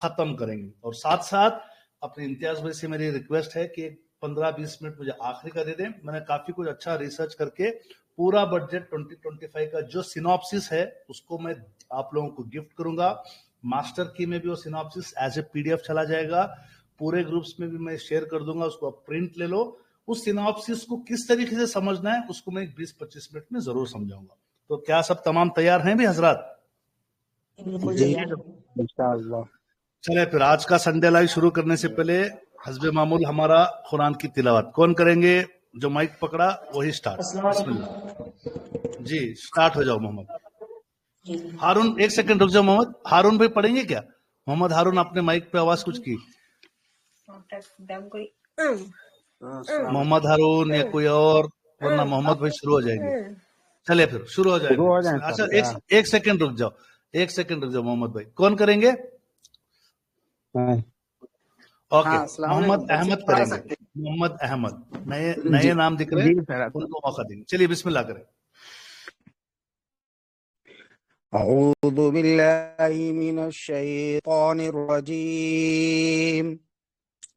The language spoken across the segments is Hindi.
खत्म करेंगे। और साथ साथ अपने इम्तियाज भाई से मेरी रिक्वेस्ट है कि 15-20 मिनट मुझे आखिरी का दे दें। मैंने काफी कुछ अच्छा रिसर्च करके पूरा बजट 2025 का जो सिनॉप्सिस है उसको मैं आप लोगों को गिफ्ट करूंगा। मास्टर की में भी वो सिनॉप्सिस एज ए पीडीएफ चला जाएगा, पूरे ग्रुप्स में भी मैं शेयर कर दूंगा, उसको आप प्रिंट ले लो। उस सिनॉप्सिस को किस तरीके से समझना है उसको मैं 20-25 मिनट में जरूर समझाऊंगा। तो क्या सब तमाम तैयार हैं भी हजरात? चले फिर आज का संडे लाइव शुरू करने से पहले हस्बे मामूल हमारा कुरान की तिलावत कौन करेंगे? जो माइक पकड़ा वही स्टार्ट। बिस्मिल्लाह जी, स्टार्ट हो जाओ मोहम्मद हारून। एक सेकंड रुक जाओ मोहम्मद हारून भाई, पढ़ेंगे क्या? मोहम्मद हारून आपने माइक पे आवाज कुछ की। मोहम्मद हारून या कोई और, वरना मोहम्मद भाई शुरू हो जाएंगे। चलिए फिर शुरू हो जाएगा। अच्छा एक सेकंड रुक जाओ, एक सेकंड रुक जाओ मोहम्मद भाई, कौन करेंगे? ओके, मोहम्मद अहमद करेंगे। मोहम्मद अहमद, नए नाम दिख रहे हैं, उनको मौका देंगे। चलिए बिस्मिल्लाह करें। अऊज़ु बिल्लाहि मिनश शैतानिर रजीम।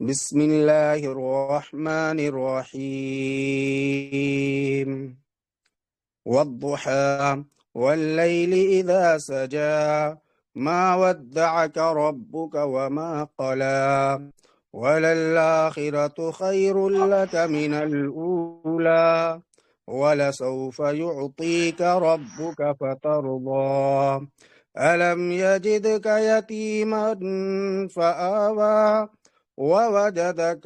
बिस्मिल्लाहिर रहमानिर रहीम। वद्दुहा वल्लैलि इज़ा सजा मा वद्दअक रब्बुक वमा क़ला वलल्आखिरतु खैरुल लक मिनल ऊला वलसौफ युअतीक रब्बुक फतरदा अलम यजिदक यतीमन फआवा ववजदक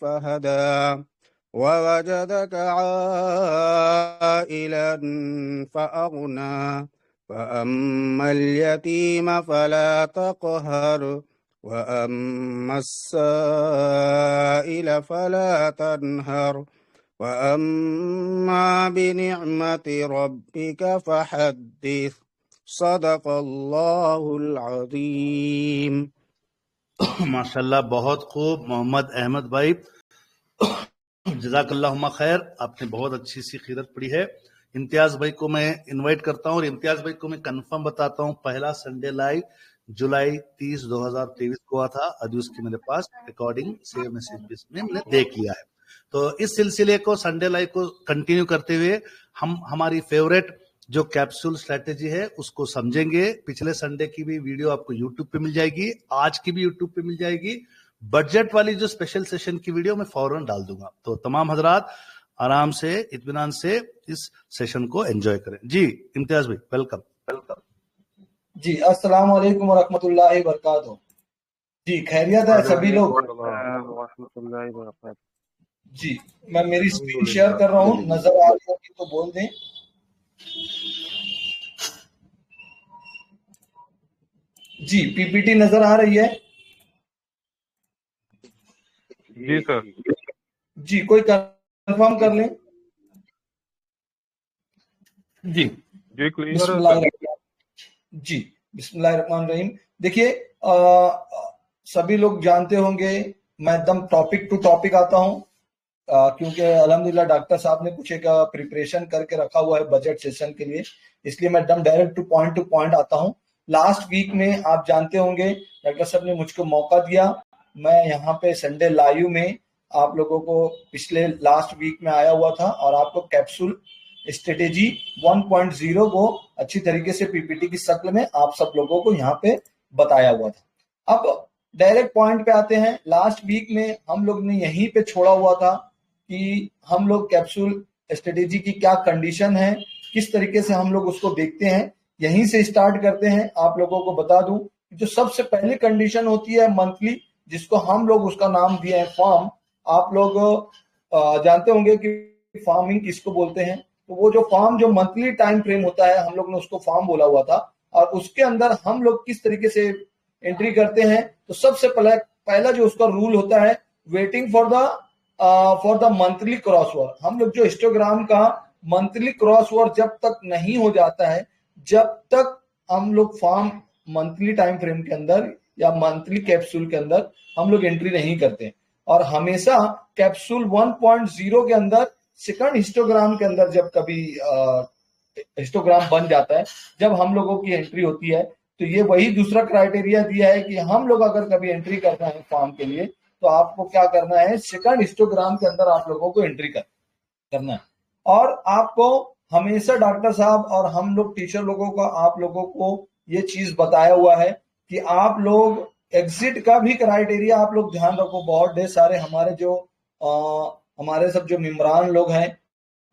फहदा ववजदक आइला फअगना फअम्मल यतीम फला तक़हर वअम्मा अस्साइल फला तनहर वअम्मा बिनिअमति रब्बिक फहद्दिस। सदक़ल्लाहुल अज़ीम। माशाल्लाह, बहुत खूब मोहम्मद अहमद भाई, जज़ाकल्लाहुम्मा खैर, आपने बहुत अच्छी सी क़ीरत पढ़ी है। इम्तियाज भाई को मैं इनवाइट करता हूं और इम्तियाज भाई को मैं कंफर्म बताता हूं, पहला संडे लाइव जुलाई 30, 2023 को हुआ था। अभी उसकी मेरे पास रिकॉर्डिंग सेव मैसेज में मैंने देख लिया है। तो इस सिलसिले को संडे लाइव को कंटिन्यू करते हुए हम हमारी फेवरेट जो कैप्सूल स्ट्रेटेजी है उसको समझेंगे। पिछले संडे की भी वीडियो आपको यूट्यूब पे मिल जाएगी, आज की भी यूट्यूब पे मिल जाएगी। बजट वाली जो स्पेशल सेशन की वीडियो मैं फौरन डाल दूंगा। तो तमाम हजरात आराम से इत्मीनान से इस सेशन को एंजॉय करें। जी इम्तियाज भाई, वेलकम। जी अस्सलाम वालेकुम व रहमतुल्लाहि व बरकातहू। जी खैरियत है सभी लोग? जी मैं मेरी स्क्रीन शेयर कर रहा हूँ, नजर आ रही होगी तो बोल दें। जी पीपीटी नजर आ रही है? जी सर। जी कोई कंफर्म कर लें। जी क्लियर। जी बिस्मिल्लाहिर्रहमानिर्रहीम। देखिए सभी लोग जानते होंगे मैं एकदम टॉपिक टू टॉपिक आता हूं, क्योंकि अल्हम्दुलिल्लाह डॉक्टर साहब ने कुछ एक प्रिपरेशन करके रखा हुआ है बजट सेशन के लिए, इसलिए मैं एकदम डायरेक्ट टू पॉइंट आता हूं। लास्ट वीक में आप जानते होंगे डॉक्टर साहब ने मुझको मौका दिया, मैं यहाँ पे संडे लाइव में आप लोगों को पिछले लास्ट वीक में आया हुआ था और आपको कैप्सूल स्ट्रेटेजी 1.0 को अच्छी तरीके से पीपीटी की शक्ल में आप सब लोगों को यहाँ पे बताया हुआ था। अब डायरेक्ट पॉइंट पे आते हैं। लास्ट वीक में हम लोग ने यहीं पे छोड़ा हुआ था कि हम लोग कैप्सूल स्ट्रेटेजी की क्या कंडीशन है, किस तरीके से हम लोग उसको देखते हैं, यहीं से स्टार्ट करते हैं। आप लोगों को बता दूं जो सबसे पहली कंडीशन होती है मंथली, जिसको हम लोग उसका नाम दिए हैं फार्म। आप लोग जानते होंगे कि फार्मिंग किसको बोलते हैं, तो वो जो फार्म जो मंथली टाइम फ्रेम होता है हम लोग ने उसको फार्म बोला हुआ था, और उसके अंदर हम लोग किस तरीके से एंट्री करते हैं। तो सबसे पहला जो उसका रूल होता है waiting for the monthly crossover. हम लोग जो हिस्टोग्राम का मंथली क्रॉसओवर जब तक नहीं हो जाता है, जब तक हम लोग फार्म मंथली टाइम फ्रेम के अंदर या मंथली कैप्सूल के अंदर हम लोग एंट्री नहीं करते। और हमेशा कैप्सूल 1.0 के अंदर सेकंड हिस्टोग्राम के अंदर जब कभी हिस्टोग्राम बन जाता है, जब हम लोगों की एंट्री होती है, तो ये वही दूसरा क्राइटेरिया दिया है कि हम लोग अगर कभी एंट्री करना है फॉर्म के लिए तो आपको क्या करना है, सेकंड हिस्टोग्राम के अंदर आप लोगों को एंट्री करना है। और आपको हमेशा डॉक्टर साहब और हम लोग टीचर लोगों का आप लोगों को ये चीज बताया हुआ है कि आप लोग एग्जिट का भी क्राइटेरिया आप लोग ध्यान रखो। बहुत ढेर सारे हमारे सब जो मेम्बरान लोग हैं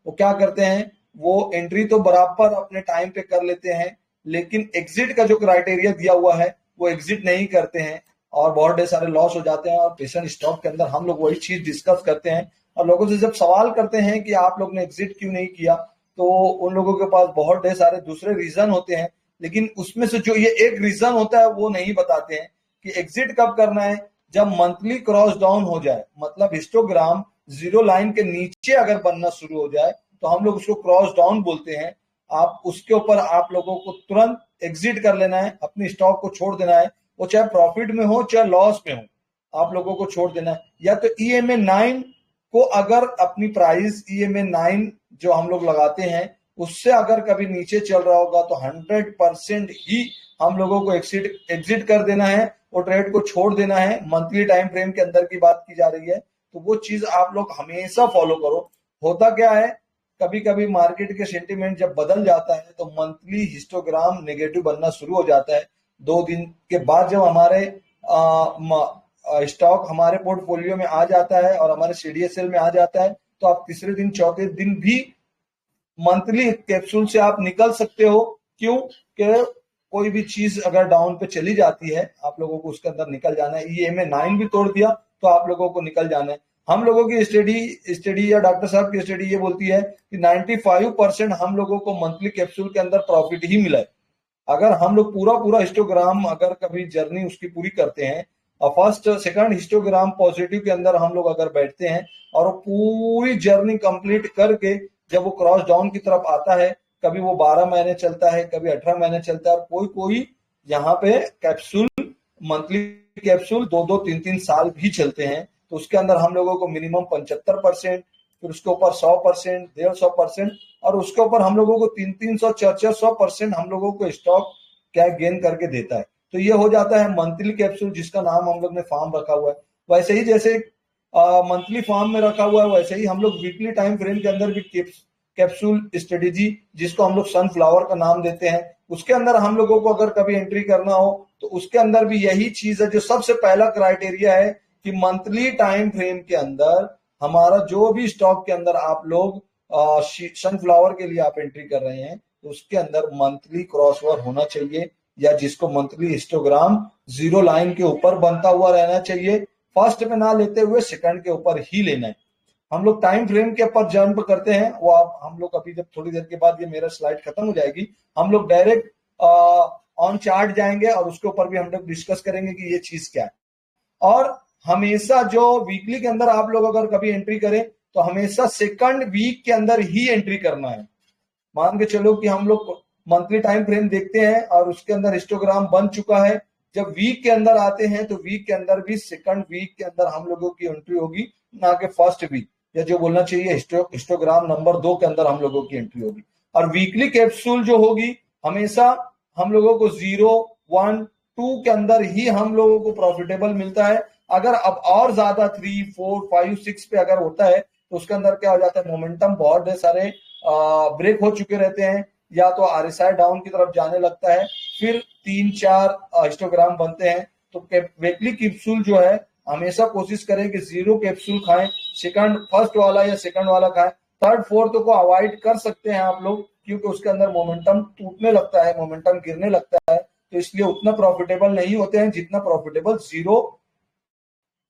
वो क्या करते हैं, वो एंट्री तो बराबर अपने टाइम पे कर लेते हैं, लेकिन एग्जिट का जो क्राइटेरिया दिया हुआ है वो एग्जिट नहीं करते हैं और बहुत ढेर सारे लॉस हो जाते हैं। और पेशेंट स्टॉक के अंदर हम लोग वही चीज डिस्कस करते हैं और लोगों से जब सवाल करते हैं कि आप लोग ने एग्जिट क्यों नहीं किया, तो उन लोगों के पास बहुत ढेर सारे दूसरे रीजन होते हैं, लेकिन उसमें से जो ये एक रीजन होता है वो नहीं बताते हैं कि एग्जिट कब करना है। जब मंथली क्रॉस डाउन हो जाए, मतलब हिस्टोग्राम जीरो लाइन के नीचे अगर बनना शुरू हो जाए तो हम लोग उसको क्रॉस डाउन बोलते हैं। आप उसके ऊपर आप लोगों को तुरंत एग्जिट कर लेना है, अपनी स्टॉक को छोड़ देना है, वो चाहे प्रॉफिट में हो चाहे लॉस में हो, आप लोगों को छोड़ देना है। या तो EMA 9 को अगर अपनी प्राइस EMA 9 जो हम लोग लगाते हैं उससे अगर कभी नीचे चल रहा होगा तो 100% ही हम लोगों को एग्जिट कर देना है, वो ट्रेड को छोड़ देना है। मंथली टाइम फ्रेम के अंदर की बात की जा रही है, तो वो चीज आप लोग हमेशा फॉलो करो। होता क्या है, कभी कभी मार्केट के सेंटीमेंट जब बदल जाता है तो मंथली हिस्टोग्राम नेगेटिव बनना शुरू हो जाता है। 2 दिन के बाद जब हमारे स्टॉक हमारे पोर्टफोलियो में आ जाता है और हमारे CDSL में आ जाता है तो आप तीसरे दिन चौथे दिन भी मंथली कैप्सूल से आप निकल सकते हो। क्यों कि कोई भी चीज अगर डाउन पे चली जाती है आप लोगों को उसके अंदर निकल जाना है। EMA 9 भी तोड़ दिया तो आप लोगों को निकल जाना है। हम लोगों की स्टडी या डॉक्टर साहब की स्टडी ये बोलती है कि 95% हम लोगों को मंथली कैप्सूल के अंदर प्रॉफिट ही मिला है। अगर हम लोग पूरा हिस्टोग्राम अगर कभी जर्नी उसकी पूरी करते हैं और फर्स्ट सेकंड हिस्टोग्राम पॉजिटिव के अंदर हम लोग अगर बैठते हैं और वो पूरी जर्नी कंप्लीट करके जब वो क्रॉस डाउन की तरफ आता है, कभी वो 12 महीने चलता है, कभी 18 महीने चलता है, और कोई यहाँ पे कैप्सूल मंथली कैप्सूल 2-2, 3-3 साल भी चलते हैं। तो उसके अंदर हम लोगों को मिनिमम 75%, फिर उसके ऊपर 100%, 150% और उसके ऊपर हम लोगों को 300, 400% हम लोगों को स्टॉक क्या गेन करके देता है। तो ये हो जाता है मंथली कैप्सूल, जिसका नाम हम लोग ने फार्म रखा हुआ है। वैसे ही जैसे मंथली फार्म में रखा हुआ है वैसे ही हम लोग वीकली टाइम फ्रेम के अंदर भी कैप्सूल स्ट्रेटेजी, जिसको हम लोग सनफ्लावर का नाम देते हैं, उसके अंदर हम लोगों को अगर कभी एंट्री करना हो तो उसके अंदर भी यही चीज है। जो सबसे पहला क्राइटेरिया है कि मंथली टाइम फ्रेम के अंदर हमारा जो भी स्टॉक के अंदर आप लोग सनफ्लावर के लिए आप एंट्री कर रहे हैं तो उसके अंदर मंथली क्रॉसओवर होना चाहिए, या जिसको मंथली हिस्टोग्राम जीरो लाइन के ऊपर बनता हुआ रहना चाहिए। फर्स्ट में ना लेते हुए सेकंड के ऊपर ही लेना है। हम लोग टाइम फ्रेम के ऊपर जंप करते हैं, वो आप हम लोग अभी जब थोड़ी देर के बाद ये मेरा स्लाइड खत्म हो जाएगी हम लोग डायरेक्ट ऑन चार्ट जाएंगे और उसके ऊपर भी हम लोग डिस्कस करेंगे कि ये चीज क्या है। और हमेशा जो वीकली के अंदर आप लोग अगर कभी एंट्री करें तो हमेशा सेकंड वीक के अंदर ही एंट्री करना है। मान के चलो कि हम लोग मंथली टाइम फ्रेम देखते हैं और उसके अंदर हिस्टोग्राम बन चुका है, जब वीक के अंदर आते हैं तो वीक के अंदर भी सेकंड वीक के अंदर हम लोगों की एंट्री होगी, ना कि फर्स्ट वीक, या जो बोलना चाहिए हिस्टोग्राम नंबर 2 के अंदर हम लोगों की एंट्री होगी। और वीकली कैप्सूल जो होगी हमेशा हम लोगों को 0, 1, 2 के अंदर ही हम लोगों को प्रॉफिटेबल मिलता है। अगर अब और ज्यादा 3, 4, 5, 6 पे अगर होता है तो उसके अंदर क्या हो जाता है, मोमेंटम बहुत ढेर सारे ब्रेक हो चुके रहते हैं, या तो RSI डाउन की तरफ जाने लगता है, फिर 3-4 हिस्टोग्राम बनते हैं। तो वीकली कैप्सूल जो है हमेशा कोशिश करें कि 0 कैप्सूल खाएं, फर्स्ट वाला या सेकंड वाला खाएं। थर्ड फोर्थ को अवॉइड कर सकते हैं आप लोग, क्योंकि उसके अंदर मोमेंटम टूटने लगता है, मोमेंटम गिरने लगता है, तो इसलिए उतना प्रॉफिटेबल नहीं होते हैं जितना प्रॉफिटेबल 0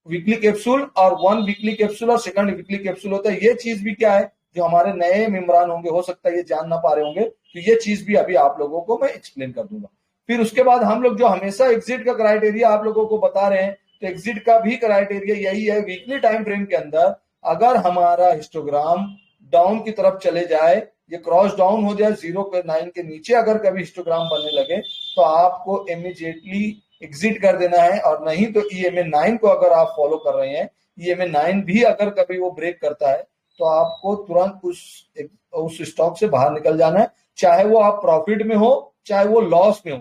वीकली कैप्सूल और 1 वीकली कैप्सूल और सेकंड वीकली कैप्सूल होता है। ये चीज भी क्या है, जो हमारे नए मेम्बरान होंगे हो सकता है ये जान ना पा रहे होंगे, तो ये चीज भी अभी आप लोगों को मैं एक्सप्लेन कर दूंगा। फिर उसके बाद हम लोग जो हमेशा एग्जिट का क्राइटेरिया आप लोगों को बता रहे हैं, तो एग्जिट का भी क्राइटेरिया यही है। वीकली टाइम फ्रेम के अंदर अगर हमारा हिस्टोग्राम डाउन की तरफ चले जाए, ये क्रॉस डाउन हो जाए, 0.9 के नीचे अगर कभी हिस्टोग्राम बनने लगे तो आपको इमीडिएटली एग्जिट कर देना है। और नहीं तो EMA 9 को अगर आप फॉलो कर रहे हैं, EMA 9 भी अगर कभी वो ब्रेक करता है तो आपको तुरंत उस स्टॉक से बाहर निकल जाना है, चाहे वो आप प्रॉफिट में हो चाहे वो लॉस में हो।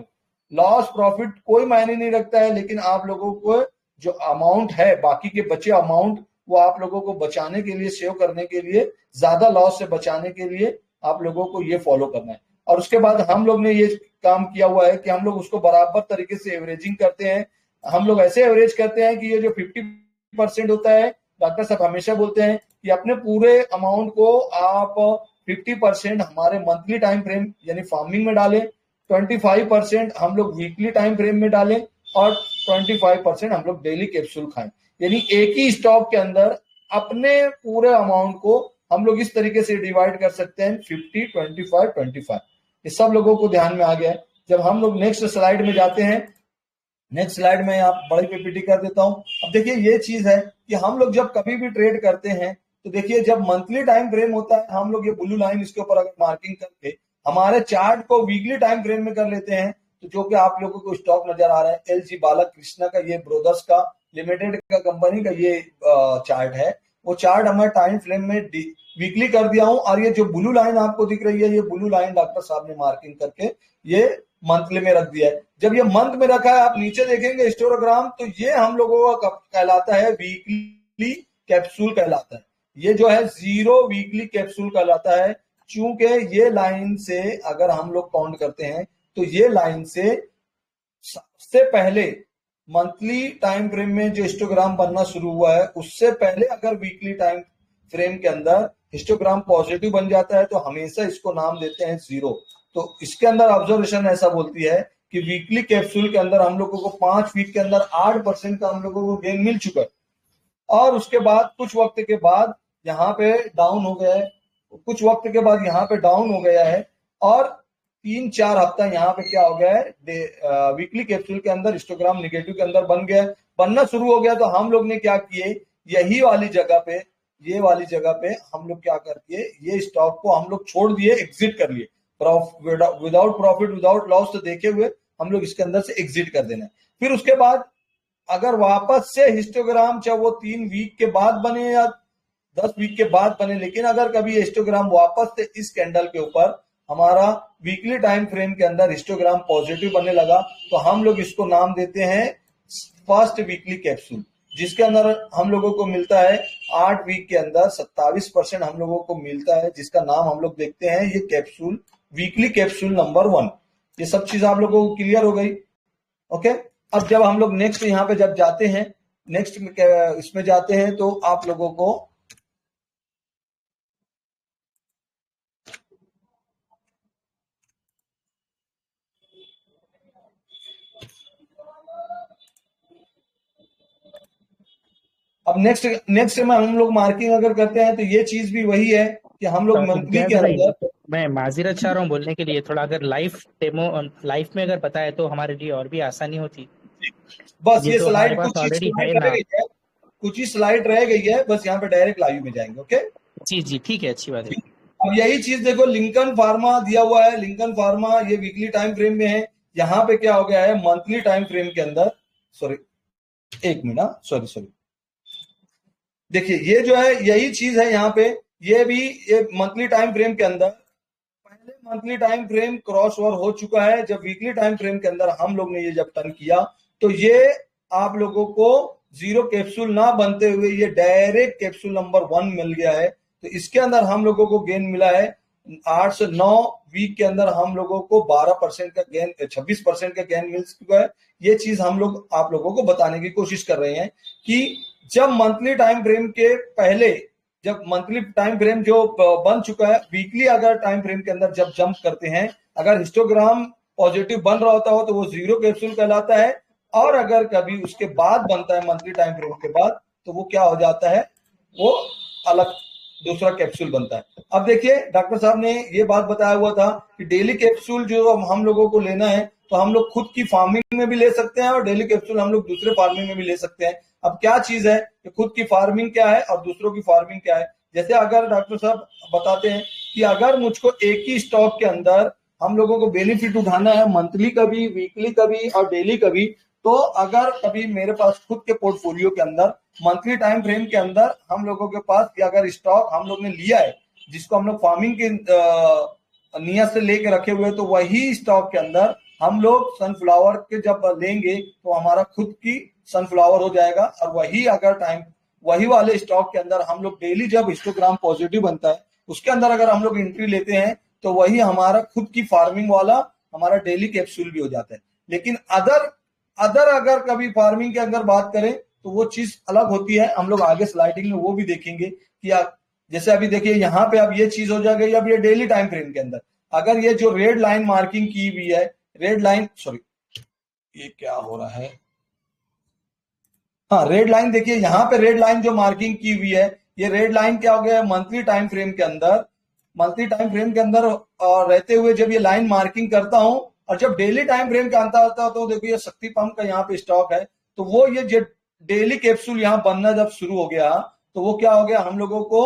लॉस प्रॉफिट कोई मायने नहीं रखता है, लेकिन आप लोगों को जो अमाउंट है, बाकी के बचे अमाउंट, वो आप लोगों को बचाने के लिए, सेव करने के लिए, ज्यादा लॉस से बचाने के लिए आप लोगों को ये फॉलो करना है। और उसके बाद हम लोग ने ये काम किया हुआ है कि हम लोग उसको बराबर तरीके से एवरेजिंग करते हैं। हम लोग ऐसे एवरेज करते हैं कि ये जो 50% होता है, डॉक्टर साहब हमेशा बोलते हैं कि अपने पूरे अमाउंट को आप 50% हमारे मंथली टाइम फ्रेम यानी फार्मिंग में डालें, 25% हम लोग वीकली टाइम फ्रेम में डालें और 25% हम लोग डेली कैप्सूल खाएं। यानी एक ही स्टॉक के अंदर अपने पूरे अमाउंट को हम लोग इस तरीके से डिवाइड कर सकते हैं 50, 25, 25। ये सब लोगों को ध्यान में आ गया है। जब हम लोग नेक्स्ट स्लाइड में जाते हैं, नेक्स्ट स्लाइड में आप बड़ी पीपीटी कर देता हूं। अब देखिए ये चीज है कि हम लोग जब कभी भी ट्रेड करते हैं तो देखिए जब मंथली टाइम फ्रेम होता है, हम लोग ये ब्लू लाइन इसके ऊपर अगर मार्किंग करके हमारे चार्ट को वीकली टाइम फ्रेम में कर लेते हैं, तो जो कि आप लोगों को स्टॉक नजर आ रहा है एलजी बालाकृष्णा का, ये ब्रोदर्स का लिमिटेड का कंपनी का ये चार्ट है, वो चार्ट हमारे टाइम फ्रेम में वीकली कर दिया हूं। और ये जो ब्लू लाइन आपको दिख रही है, ये ब्लू लाइन डॉक्टर साहब ने मार्किंग करके ये मंथली में रख दिया है। जब ये मंथ में रखा है, आप नीचे देखेंगे हिस्टोग्राम, तो ये हम लोगों का कहलाता है वीकली कैप्सूल कहलाता है। ये जो है 0 वीकली कैप्सूल कहलाता है, चूंकि ये लाइन से अगर हम लोग काउंट करते हैं तो ये लाइन से सबसे पहले मंथली टाइम फ्रेम में जो हिस्टोग्राम बनना शुरू हुआ है, उससे पहले अगर वीकली टाइम फ्रेम के अंदर हिस्टोग्राम पॉजिटिव बन जाता है तो हमेशा इसको नाम देते हैं 0। तो इसके अंदर ऑब्जर्वेशन ऐसा बोलती है कि वीकली कैप्सूल के अंदर हम लोगों को 5 वीक के अंदर 8% का हम लोगों को गेन मिल चुका है। और उसके बाद कुछ वक्त के बाद यहाँ पे डाउन हो गया है, कुछ वक्त के बाद यहाँ पे डाउन हो गया है, और 3-4 हफ्ता यहाँ पे क्या हो गया है, वीकली कैप्सूल के अंदर हिस्टोग्राम निगेटिव के अंदर बन गया, बनना शुरू हो गया। तो हम लोग ने क्या किए, यही वाली जगह पे, ये वाली जगह पे हम लोग क्या करके ये स्टॉक को हम लोग छोड़ दिए, एग्जिट कर लिए, विदाउट प्रॉफिट विदाउट लॉस तो देखे हुए हम लोग इसके अंदर से एग्जिट कर देना। फिर उसके बाद अगर वापस से हिस्टोग्राम, चाहे वो 3 वीक के बाद बने या 10 वीक के बाद बने, लेकिन अगर कभी हिस्टोग्राम वापस से इस कैंडल के ऊपर हमारा वीकली टाइम फ्रेम के अंदर हिस्टोग्राम पॉजिटिव बनने लगा, तो हम लोग इसको नाम देते हैं फर्स्ट वीकली कैप्सूल, जिसके अंदर हम लोगों को मिलता है 8 वीक के अंदर 27% हम लोगों को मिलता है, जिसका नाम हम लोग देखते हैं ये कैप्सूल, वीकली कैप्सूल नंबर 1। ये सब चीज आप लोगों को क्लियर हो गई। ओके, अब जब हम लोग नेक्स्ट यहाँ पे जब जाते हैं, नेक्स्ट इसमें जाते हैं, तो आप लोगों को अब नेक्स्ट में हम लोग मार्किंग अगर करते हैं तो ये चीज भी वही है कि हम लोग मंथली के अंदर, मैं माजिरत चाह रहा हूँ बोलने के लिए, थोड़ा अगर लाइव डेमो लाइव में अगर बताए तो हमारे लिए और भी आसानी होती। बस ये तो स्लाइड हमारे पास कुछ ही ऑलरेडी है स्लाइड ना। रह गई है, कुछ ही स्लाइड रह गई है, बस यहाँ पे डायरेक्ट लाइव में जाएंगे। ओके जी जी ठीक है, अच्छी बात है। अब यही चीज देखो, लिंकन फार्मा दिया हुआ है, लिंकन फार्मा ये वीकली टाइम फ्रेम में है, यहाँ पे क्या हो गया है मंथली टाइम फ्रेम के अंदर, सॉरी एक मिनट, सॉरी देखिए ये जो है यही चीज है यहाँ पे, ये भी ये मंथली टाइम फ्रेम के अंदर पहले monthly time frame cross over हो चुका है। जब वीकली टाइम फ्रेम के अंदर हम लोग ने ये जब टर्न किया, तो ये आप लोगों को 0 कैप्सूल ना बनते हुए ये डायरेक्ट कैप्सूल नंबर 1 मिल गया है। तो इसके अंदर हम लोगों को गेन मिला है 8 से 9 वीक के अंदर हम लोगों को 12% का गेन, 26% का गेन मिल चुका है। ये चीज हम लोग आप लोगों को बताने की कोशिश कर रहे हैं कि जब मंथली टाइम फ्रेम के पहले, जब मंथली टाइम फ्रेम जो बन चुका है, वीकली अगर टाइम फ्रेम के अंदर जब जंप करते हैं, अगर हिस्टोग्राम पॉजिटिव बन रहा होता हो तो वो 0 कैप्सूल कहलाता है, और अगर कभी उसके बाद बनता है मंथली टाइम फ्रेम के बाद, तो वो क्या हो जाता है, वो अलग दूसरा कैप्सूल बनता है। अब देखिए डॉक्टर साहब ने ये बात बताया हुआ था कि डेली कैप्सूल जो हम लोगों को लेना है, तो हम लोग खुद की फार्मिंग में भी ले सकते हैं और डेली कैप्सूल हम लोग दूसरे फार्मिंग में भी ले सकते हैं। अब क्या चीज है कि खुद की फार्मिंग क्या है और दूसरों की फार्मिंग क्या है। जैसे अगर डॉक्टर साहब बताते हैं कि अगर मुझको एक ही स्टॉक के अंदर हम लोगों को बेनिफिट उठाना है, मंथली का भी, वीकली का भी और डेली का भी, तो अगर कभी मेरे पास खुद के पोर्टफोलियो के अंदर मंथली टाइम फ्रेम के अंदर हम लोगों के पास अगर स्टॉक हम लोग ने लिया है, जिसको हम लोग फार्मिंग के नियत से लेके रखे हुए, तो वही स्टॉक के अंदर हम लोग सनफ्लावर के जब लेंगे तो हमारा खुद की सनफ्लावर हो जाएगा। और वही अगर टाइम वही वाले स्टॉक के अंदर हम लोग डेली जब हिस्टोग्राम पॉजिटिव बनता है उसके अंदर अगर हम लोग एंट्री लेते हैं तो वही हमारा खुद की फार्मिंग वाला हमारा डेली कैप्सूल भी हो जाता है। लेकिन अदर अगर कभी फार्मिंग के अंदर बात करें तो वो चीज अलग होती है। हम लोग आगे स्लाइडिंग में वो भी देखेंगे कि जैसे अभी देखिए यहाँ पे अब ये चीज हो जाएगी। अब ये डेली टाइम फ्रेम के अंदर अगर ये जो रेड लाइन मार्किंग की हुई है, रेड लाइन, सॉरी ये क्या हो रहा है, हाँ रेड लाइन देखिए यहाँ पे रेड लाइन जो मार्किंग की हुई है, ये रेड लाइन क्या हो गया, मंथली टाइम फ्रेम के अंदर रहते हुए जब ये लाइन मार्किंग करता हूं और जब डेली टाइम फ्रेम का अंतर आता है तो देखो ये शक्ति पंप का यहाँ पे स्टॉक है, तो वो ये जो डेली कैप्सूल यहाँ बनना जब शुरू हो गया तो वो क्या हो गया, हम लोगों को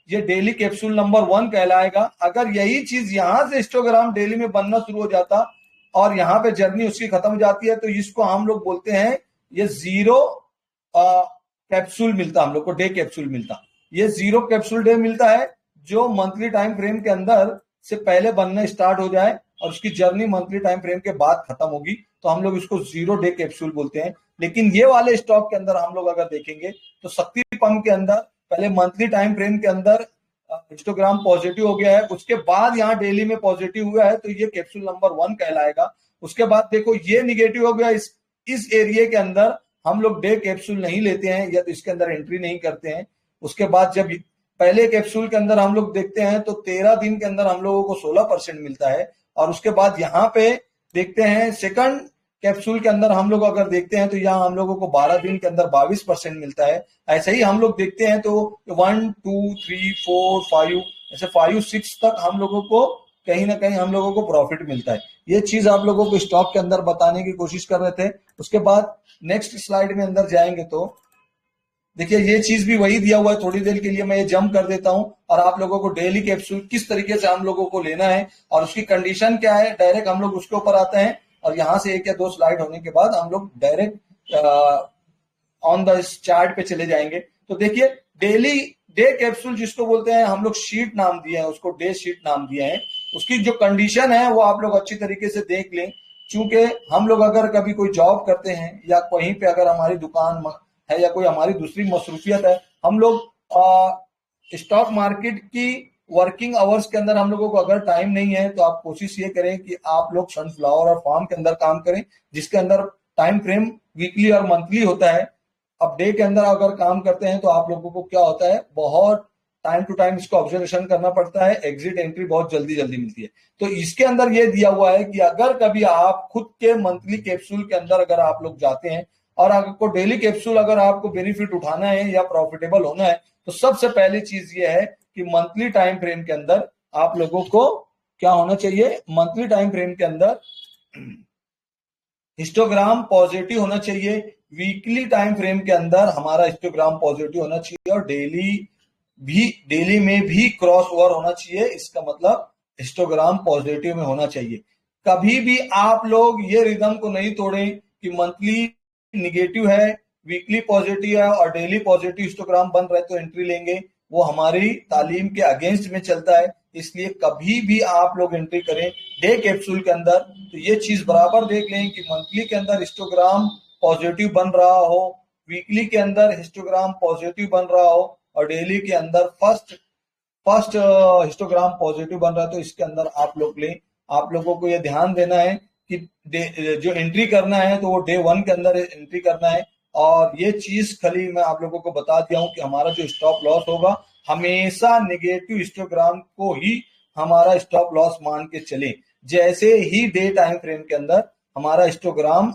ये डेली कैप्सूल नंबर 1 कहलाएगा। अगर यही चीज यहां से हिस्टोग्राम डेली में बनना शुरू हो जाता और यहाँ पे जर्नी उसकी खत्म हो जाती है तो इसको हम लोग बोलते हैं ये 0 कैप्सूल मिलता, हम लोग को डे कैप्सूल मिलता। ये 0 कैप्सूल डे मिलता है जो मंथली टाइम फ्रेम के अंदर से पहले बनना स्टार्ट हो जाए और उसकी जर्नी मंथली टाइम फ्रेम के बाद खत्म होगी, तो हम लोग इसको 0 डे कैप्सूल बोलते हैं। लेकिन ये वाले स्टॉक के अंदर हम लोग अगर देखेंगे तो शक्ति पंप के अंदर पहले मंथली टाइम फ्रेम के अंदर हिस्टोग्राम पॉजिटिव हो गया है, उसके बाद यहाँ डेली में पॉजिटिव हुआ है तो ये कैप्सूल नंबर 1 कहलाएगा। उसके बाद देखो ये निगेटिव हो गया, इस एरिया के अंदर हम लोग डे कैप्सूल नहीं लेते हैं या तो इसके अंदर एंट्री नहीं करते हैं। उसके बाद जब पहले कैप्सूल के अंदर हम लोग देखते हैं तो 13 दिन के अंदर हम लोगों को 16% मिलता है और उसके बाद यहाँ पे देखते हैं सेकंड कैप्सूल के अंदर हम लोग अगर देखते हैं तो यहाँ हम लोगों को 12 दिन के अंदर 22% मिलता है। ऐसे ही हम लोग देखते हैं तो 1 2 3 4 5 ऐसे 5 6 तक हम लोगों को कहीं ना कहीं हम लोगों को प्रॉफिट मिलता है। ये चीज आप लोगों को स्टॉक के अंदर बताने की कोशिश कर रहे थे। उसके बाद नेक्स्ट स्लाइड में अंदर जाएंगे तो देखिए ये चीज भी वही दिया हुआ है, थोड़ी देर के लिए मैं ये जंप कर देता हूं और आप लोगों को डेली कैप्सूल किस तरीके से हम लोगों को लेना है और उसकी कंडीशन क्या है, डायरेक्ट हम लोग उसके ऊपर आते हैं और यहाँ से 1 या 2 स्लाइड होने के बाद हम लोग डायरेक्ट ऑन द चार्ट पे चले जाएंगे। तो देखिए डेली डे कैप्सूल जिसको बोलते हैं हम लोग शीट नाम दिए हैं, उसको डे शीट नाम दिए हैं। उसकी जो कंडीशन है वो आप लोग अच्छी तरीके से देख लें, क्योंकि हम लोग अगर कभी कोई जॉब करते हैं या कहीं पे अगर हमारी दुकान है या कोई हमारी दूसरी मसरूफियत है, हम लोग स्टॉक मार्केट की वर्किंग आवर्स के अंदर हम लोगों को अगर टाइम नहीं है तो आप कोशिश ये करें कि आप लोग सनफ्लावर और फार्म के अंदर काम करें जिसके अंदर टाइम फ्रेम वीकली और मंथली होता है। अब डे के अंदर अगर काम करते हैं तो आप लोगों को क्या होता है, बहुत टाइम टू टाइम इसको ऑब्जर्वेशन करना पड़ता है, एग्जिट एंट्री बहुत जल्दी मिलती है। तो इसके अंदर ये दिया हुआ है कि अगर कभी आप खुद के मंथली कैप्सूल के अंदर अगर आप लोग जाते हैं और आपको डेली कैप्सूल अगर आपको बेनिफिट उठाना है या प्रॉफिटेबल होना है तो सबसे पहली चीज ये है कि मंथली टाइम फ्रेम के अंदर आप लोगों को क्या होना चाहिए, मंथली टाइम फ्रेम के अंदर हिस्टोग्राम पॉजिटिव होना चाहिए, वीकली टाइम फ्रेम के अंदर हमारा हिस्टोग्राम पॉजिटिव होना चाहिए और डेली में भी क्रॉस ओवर होना चाहिए। इसका मतलब हिस्टोग्राम पॉजिटिव में होना चाहिए। कभी भी आप लोग ये रिदम को नहीं तोड़ें कि मंथली निगेटिव है, वीकली पॉजिटिव है और डेली पॉजिटिव हिस्टोग्राम बन रहा है तो एंट्री लेंगे, वो हमारी तालीम के अगेंस्ट में चलता है। इसलिए कभी भी आप लोग एंट्री करें डे कैप्सूल के अंदर तो ये चीज बराबर देख लें कि मंथली के अंदर हिस्टोग्राम पॉजिटिव बन रहा हो, वीकली के अंदर हिस्टोग्राम पॉजिटिव बन रहा हो और डेली के अंदर फर्स्ट हिस्टोग्राम पॉजिटिव बन रहा है। तो इसके अंदर आप लोग लें। आप लोगों को यह ध्यान देना है कि जो एंट्री करना है तो वो डे 1 के अंदर एंट्री करना है। और ये चीज खाली मैं आप लोगों को बता दिया हूं कि हमारा जो स्टॉप लॉस होगा हमेशा निगेटिव हिस्टोग्राम को ही हमारा स्टॉप लॉस मान के चले। जैसे ही डे टाइम फ्रेम के अंदर हमारा हिस्टोग्राम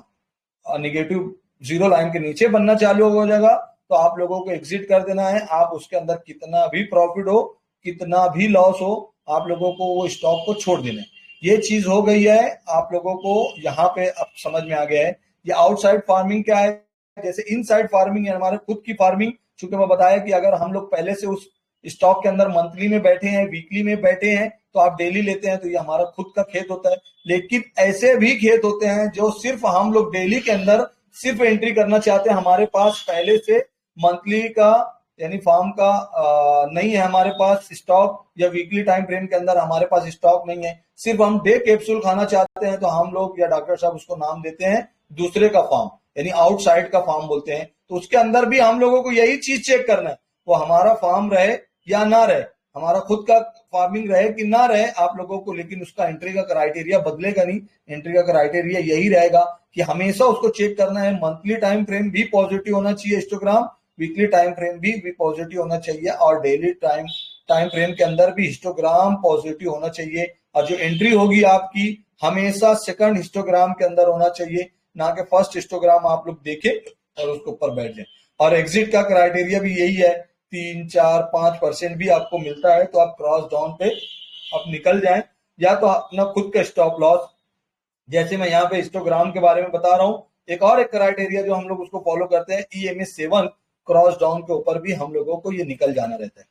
निगेटिव 0 लाइन के नीचे बनना चालू हो जाएगा तो आप लोगों को एग्जिट कर देना है। आप उसके अंदर कितना भी प्रॉफिट हो, कितना भी लॉस हो, आप लोगों को वो स्टॉक को छोड़ देना है। ये चीज हो गई है, आप लोगों को यहाँ पे अब समझ में आ गया है। ये आउटसाइड फार्मिंग क्या है, जैसे इनसाइड फार्मिंग है हमारे खुद की फार्मिंग। चूंकि मैं बताया कि अगर हम लोग पहले से उस स्टॉक के अंदर मंथली में बैठे हैं, वीकली में बैठे हैं तो आप डेली लेते हैं तो ये हमारा खुद का खेत होता है। लेकिन ऐसे भी खेत होते हैं जो सिर्फ हम लोग डेली के अंदर सिर्फ एंट्री करना चाहते हैं, हमारे पास पहले से मंथली का यानी फार्म का नहीं है हमारे पास स्टॉक, या वीकली टाइम फ्रेम के अंदर हमारे पास स्टॉक नहीं है, सिर्फ हम डे कैप्सूल खाना चाहते हैं, तो हम लोग या डॉक्टर साहब उसको नाम देते हैं दूसरे का फार्म, यानी आउटसाइड का फार्म बोलते हैं। तो उसके अंदर भी हम लोगों को यही चीज चेक करना है, वो हमारा फार्म रहे या ना रहे, हमारा खुद का फार्मिंग रहे कि ना रहे आप लोगों को, लेकिन उसका एंट्री का क्राइटेरिया बदलेगा नहीं। एंट्री का क्राइटेरिया यही रहेगा कि हमेशा उसको चेक करना है, मंथली टाइम फ्रेम भी पॉजिटिव होना चाहिए हिस्टोग्राम, वीकली टाइम फ्रेम भी पॉजिटिव होना चाहिए, और डेली टाइम फ्रेम के अंदर भी हिस्टोग्राम पॉजिटिव होना चाहिए। और जो एंट्री होगी आपकी हमेशा सेकंड हिस्टोग्राम के अंदर होना चाहिए, ना कि फर्स्ट हिस्टोग्राम आप लोग देखें और उसके ऊपर बैठ जाए। और एग्जिट का क्राइटेरिया भी यही है, 3, 4, 5% भी आपको मिलता है तो आप क्रॉस डाउन पे आप निकल जाएं, या तो अपना खुद का स्टॉप लॉस, जैसे मैं यहाँ पे हिस्टोग्राम के बारे में बता रहा हूँ। एक और एक क्राइटेरिया जो हम लोग उसको फॉलो करते हैं, EMA 7 क्रॉस डाउन के ऊपर भी हम लोगों को ये निकल जाना रहता है।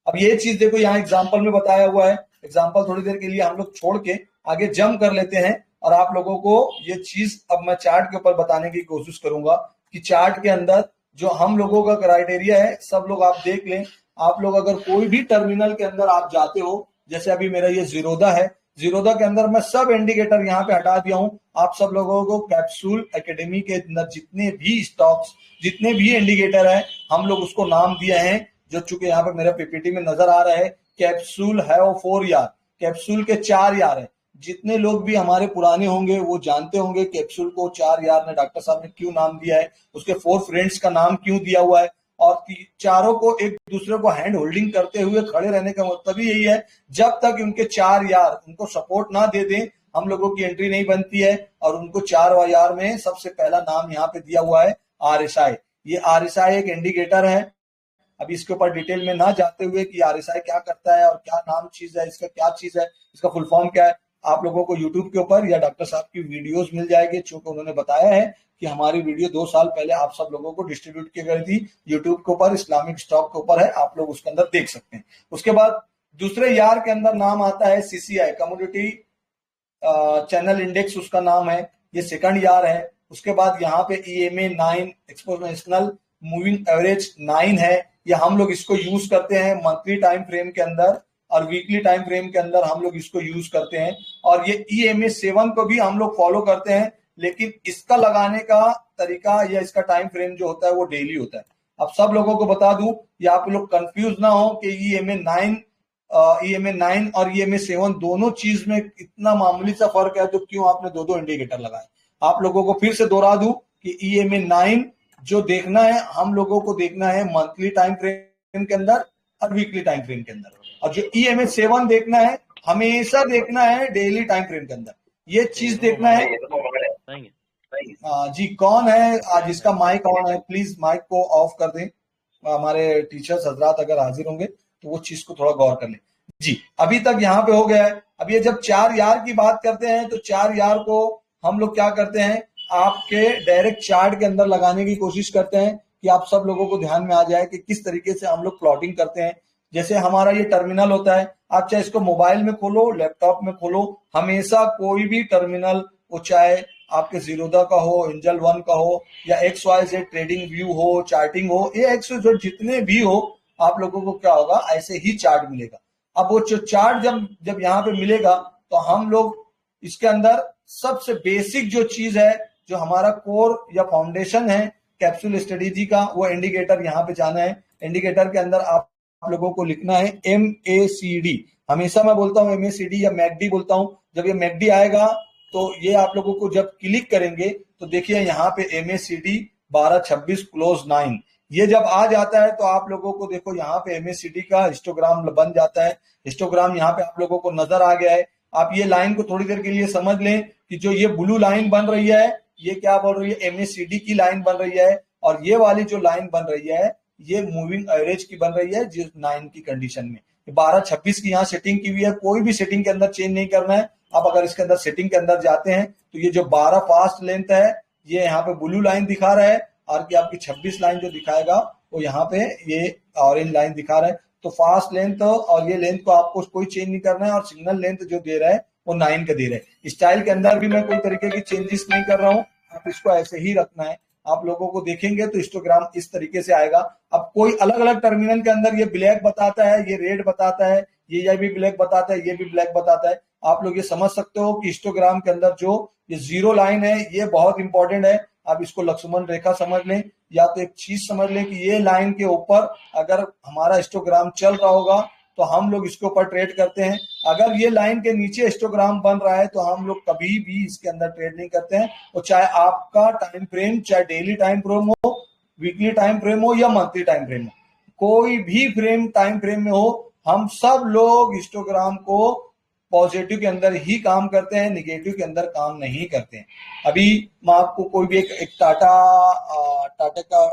अब ये चीज देखो यहाँ एग्जाम्पल में बताया हुआ है, एग्जाम्पल थोड़ी देर के लिए हम लोग छोड़ के आगे जंप कर लेते हैं, और आप लोगों को ये चीज अब मैं चार्ट के ऊपर बताने की कोशिश करूंगा कि चार्ट के अंदर जो हम लोगों का क्राइटेरिया है, सब लोग आप देख लें। आप लोग अगर कोई भी टर्मिनल के अंदर आप जाते हो, जैसे अभी मेरा ये जीरोदा है, जीरोदा के अंदर मैं सब इंडिकेटर यहाँ पे हटा दिया हूं। आप सब लोगों को कैप्सूल एकेडमी के अंदर जितने भी स्टॉक्स, जितने भी इंडिकेटर है, हम लोग उसको नाम दिए हैं, जो चूंकि यहाँ पे मेरा पीपीटी में नजर आ रहा है। कैप्सूल है वो 4 यार, कैप्सूल के 4 यार है। जितने लोग भी हमारे पुराने होंगे वो जानते होंगे कैप्सूल को 4 यार ने डॉक्टर साहब ने क्यों नाम दिया है, उसके 4 फ्रेंड्स का नाम क्यों दिया हुआ है, और चारों को एक दूसरे को हैंड होल्डिंग करते हुए खड़े रहने का मतलब ही यही है, जब तक उनके 4 यार उनको सपोर्ट ना दे दें हम लोगों की एंट्री नहीं बनती है। और उनको 4 यार में सबसे पहला नाम यहाँ पे दिया हुआ है RSI। ये RSI एक इंडिकेटर है। अभी इसके ऊपर डिटेल में ना जाते हुए कि RSI क्या करता है और क्या नाम चीज है, इसका क्या चीज है, इसका फुल फॉर्म क्या है, आप लोगों को यूट्यूब के ऊपर या डॉक्टर साहब की वीडियोस मिल जाएगी, चूंकि उन्होंने बताया है कि हमारी वीडियो 2 साल पहले आप सब लोगों को डिस्ट्रीब्यूट की गई थी यूट्यूब के ऊपर, इस्लामिक स्टॉक के ऊपर है, आप लोग उसके अंदर देख सकते हैं। उसके बाद दूसरे यार के अंदर नाम आता है CCI, कमोडिटी चैनल इंडेक्स उसका नाम है, ये सेकंड यार है। उसके बाद यहाँ पे EMA 9 एक्सपोनेंशियल मूविंग एवरेज 9 है, ये हम लोग इसको यूज करते हैं मंथली टाइम फ्रेम के अंदर, और वीकली टाइम फ्रेम के अंदर हम लोग इसको यूज करते हैं। और ये EMA 7 को भी हम लोग फॉलो करते हैं, लेकिन इसका लगाने का तरीका या इसका टाइम फ्रेम जो होता है वो डेली होता है। अब सब लोगों को बता दूं, या आप लोग कंफ्यूज ना हो कि EMA 9 और EMA 7 दोनों चीज में इतना मामूली सा फर्क है, तो क्यों आपने 2 इंडिकेटर लगाए। आप लोगों को फिर से दोहरा दूं कि EMA 9 जो देखना है, हम लोगों को देखना है मंथली टाइम फ्रेम के अंदर और वीकली टाइम फ्रेम के अंदर, और जो EMA 7 देखना है हमेशा देखना है डेली टाइम फ्रेम के अंदर, ये चीज देखना है। जी कौन है आज जिसका माइक ऑन है, प्लीज माइक को ऑफ कर दें। हमारे टीचर्स हजरात अगर हाजिर होंगे तो वो चीज को थोड़ा गौर कर लें। जी अभी तक यहाँ पे हो गया है। अब ये जब 4 यार की बात करते हैं तो 4 यार को हम लोग क्या करते हैं, आपके डायरेक्ट चार्ट के अंदर लगाने की कोशिश करते हैं कि आप सब लोगों को ध्यान में आ जाए कि किस तरीके से हम लोग प्लॉटिंग करते हैं। जैसे हमारा ये टर्मिनल होता है, आप चाहे इसको मोबाइल में खोलो, लैपटॉप में खोलो, हमेशा कोई भी टर्मिनल, वो चाहे आपके जीरोदा का हो, एंजल 1 का हो, या XYZ ट्रेडिंग व्यू हो, चार्टिंग हो, ये XYZ जितने भी हो, आप लोगों को क्या होगा, ऐसे ही चार्ट मिलेगा। अब वो जो चार्ट जब यहाँ पे मिलेगा तो हम लोग इसके अंदर सबसे बेसिक जो चीज है, जो हमारा कोर या फाउंडेशन है कैप्सूल स्ट्रेटेजी का, वो इंडिकेटर यहाँ पे जाना है। इंडिकेटर के अंदर आप लोगों को लिखना है MACD। हमेशा मैं बोलता हूँ MACD या MACD बोलता हूँ। जब ये MACD आएगा तो ये आप लोगों को जब क्लिक करेंगे तो देखिए यहाँ पे MACD 1226 क्लोज 9, ये जब आ जाता है तो आप लोगों को देखो यहाँ पे MACD का हिस्टोग्राम बन जाता है। हिस्टोग्राम यहाँ पे आप लोगों को नजर आ गया है। आप ये लाइन को थोड़ी देर के लिए समझ लें कि जो ये ब्लू लाइन बन रही है, ये क्या बन रही है, MACD की लाइन बन रही है, और ये वाली जो लाइन बन रही है ये मूविंग एवरेज की बन रही है, जिस 9 की कंडीशन में 1226 की यहाँ सेटिंग की हुई है। कोई भी सेटिंग के अंदर चेंज नहीं करना है। आप अगर इसके अंदर सेटिंग के अंदर जाते हैं तो ये जो 12 फास्ट लेंथ है, ये यहाँ पे ब्लू लाइन दिखा रहा है, और की आपकी 26 लाइन जो दिखाएगा वो यहाँ पे ये ऑरेंज लाइन दिखा रहा है। तो फास्ट लेंथ और ये लेंथ को आपको कोई चेंज नहीं करना है, और सिग्नल लेंथ जो दे रहा है वो 9 का दे रहा है। स्टाइल के अंदर भी मैं कोई तरीके की चेंजेस नहीं कर रहा हूँ, आप इसको ऐसे ही रखना है। आप लोगों को देखेंगे तो हिस्टोग्राम इस तरीके से आएगा। अब कोई अलग अलग टर्मिनल के अंदर ये ब्लैक बताता है, ये रेड बताता है, ये भी ब्लैक बताता है, ये भी ब्लैक बताता है। आप लोग ये समझ सकते हो कि हिस्टोग्राम के अंदर जो ये जीरो लाइन है ये बहुत इंपॉर्टेंट है। आप इसको लक्ष्मण रेखा समझ लें, या तो एक चीज समझ लें कि ये लाइन के ऊपर अगर हमारा हिस्टोग्राम चल रहा होगा तो हम लोग इसके ऊपर ट्रेड करते हैं। अगर ये लाइन के नीचे हिस्टोग्राम बन रहा है तो हम लोग कभी भी इसके अंदर ट्रेड नहीं करते हैं। और चाहे आपका टाइम फ्रेम चाहे डेली टाइम फ्रेम हो, वीकली टाइम फ्रेम हो या मंथली टाइम फ्रेम हो, कोई भी फ्रेम टाइम फ्रेम में हो, हम सब लोग हिस्टोग्राम को पॉजिटिव के अंदर ही काम करते हैं, निगेटिव के अंदर काम नहीं करते हैं। अभी मैं आपको कोई भी एक टाटा का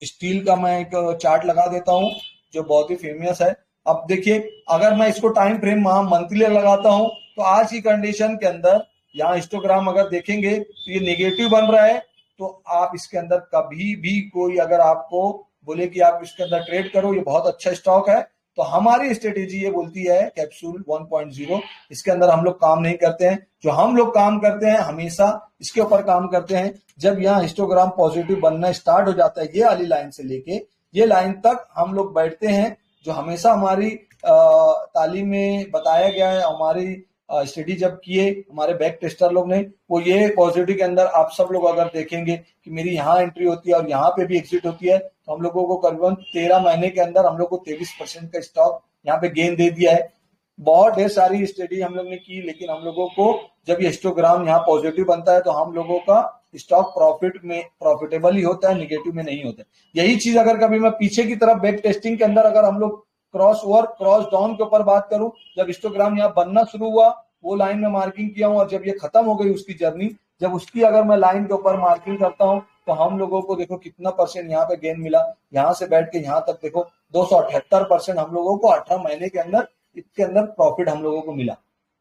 स्टील का मैं एक चार्ट लगा देता हूं जो बहुत ही फेमस है। अब देखिए, अगर मैं इसको टाइम फ्रेम मंथली लगाता हूं तो आज की कंडीशन के अंदर यहाँ हिस्टोग्राम अगर देखेंगे तो ये निगेटिव बन रहा है। तो आप इसके अंदर कभी भी कोई अगर आपको बोले कि आप इसके अंदर ट्रेड करो, ये बहुत अच्छा स्टॉक है, तो हमारी स्ट्रेटेजी ये बोलती है कैप्सूल 1.0 इसके अंदर हम लोग काम नहीं करते हैं। जो हम लोग काम करते हैं हमेशा इसके ऊपर काम करते हैं जब यहाँ हिस्टोग्राम पॉजिटिव बनना स्टार्ट हो जाता है, ये वाली लाइन से लेके ये लाइन तक हम लोग बैठते हैं। जो हमेशा हमारी तालीम में बताया गया है, हमारी स्टडी जब किए हमारे बैक टेस्टर लोग ने, वो ये पॉजिटिव के अंदर आप सब लोग अगर देखेंगे कि मेरी यहाँ एंट्री होती है और यहाँ पे भी एग्जिट होती है, तो हम लोगों को करीबन 13 महीने के अंदर हम लोग को 23% का स्टॉक यहाँ पे गेन दे दिया है। बहुत ढेर सारी स्टडी हम लोग ने की, लेकिन हम लोगों को जब ये हिस्टोग्राम यहाँ पॉजिटिव बनता है तो हम लोगों का स्टॉक प्रॉफिटेबल ही होता है, निगेटिव में नहीं होता है। यही चीज अगर कभी मैं पीछे की तरफ बैक टेस्टिंग के अंदर अगर हम लोग क्रॉस ओवर क्रॉस डाउन के ऊपर बात करूं, जब हिस्टोग्राम यहाँ बनना शुरू हुआ वो लाइन में मार्किंग किया हूं, और जब ये खत्म हो गई उसकी जर्नी, जब उसकी अगर मैं लाइन के ऊपर मार्किंग करता हूं तो हम लोगों को देखो कितना परसेंट यहाँ पे गेन मिला। यहाँ से बैठ के यहाँ तक देखो 278% हम लोगों को 18 महीने के अंदर इसके अंदर प्रॉफिट हम लोगों को मिला।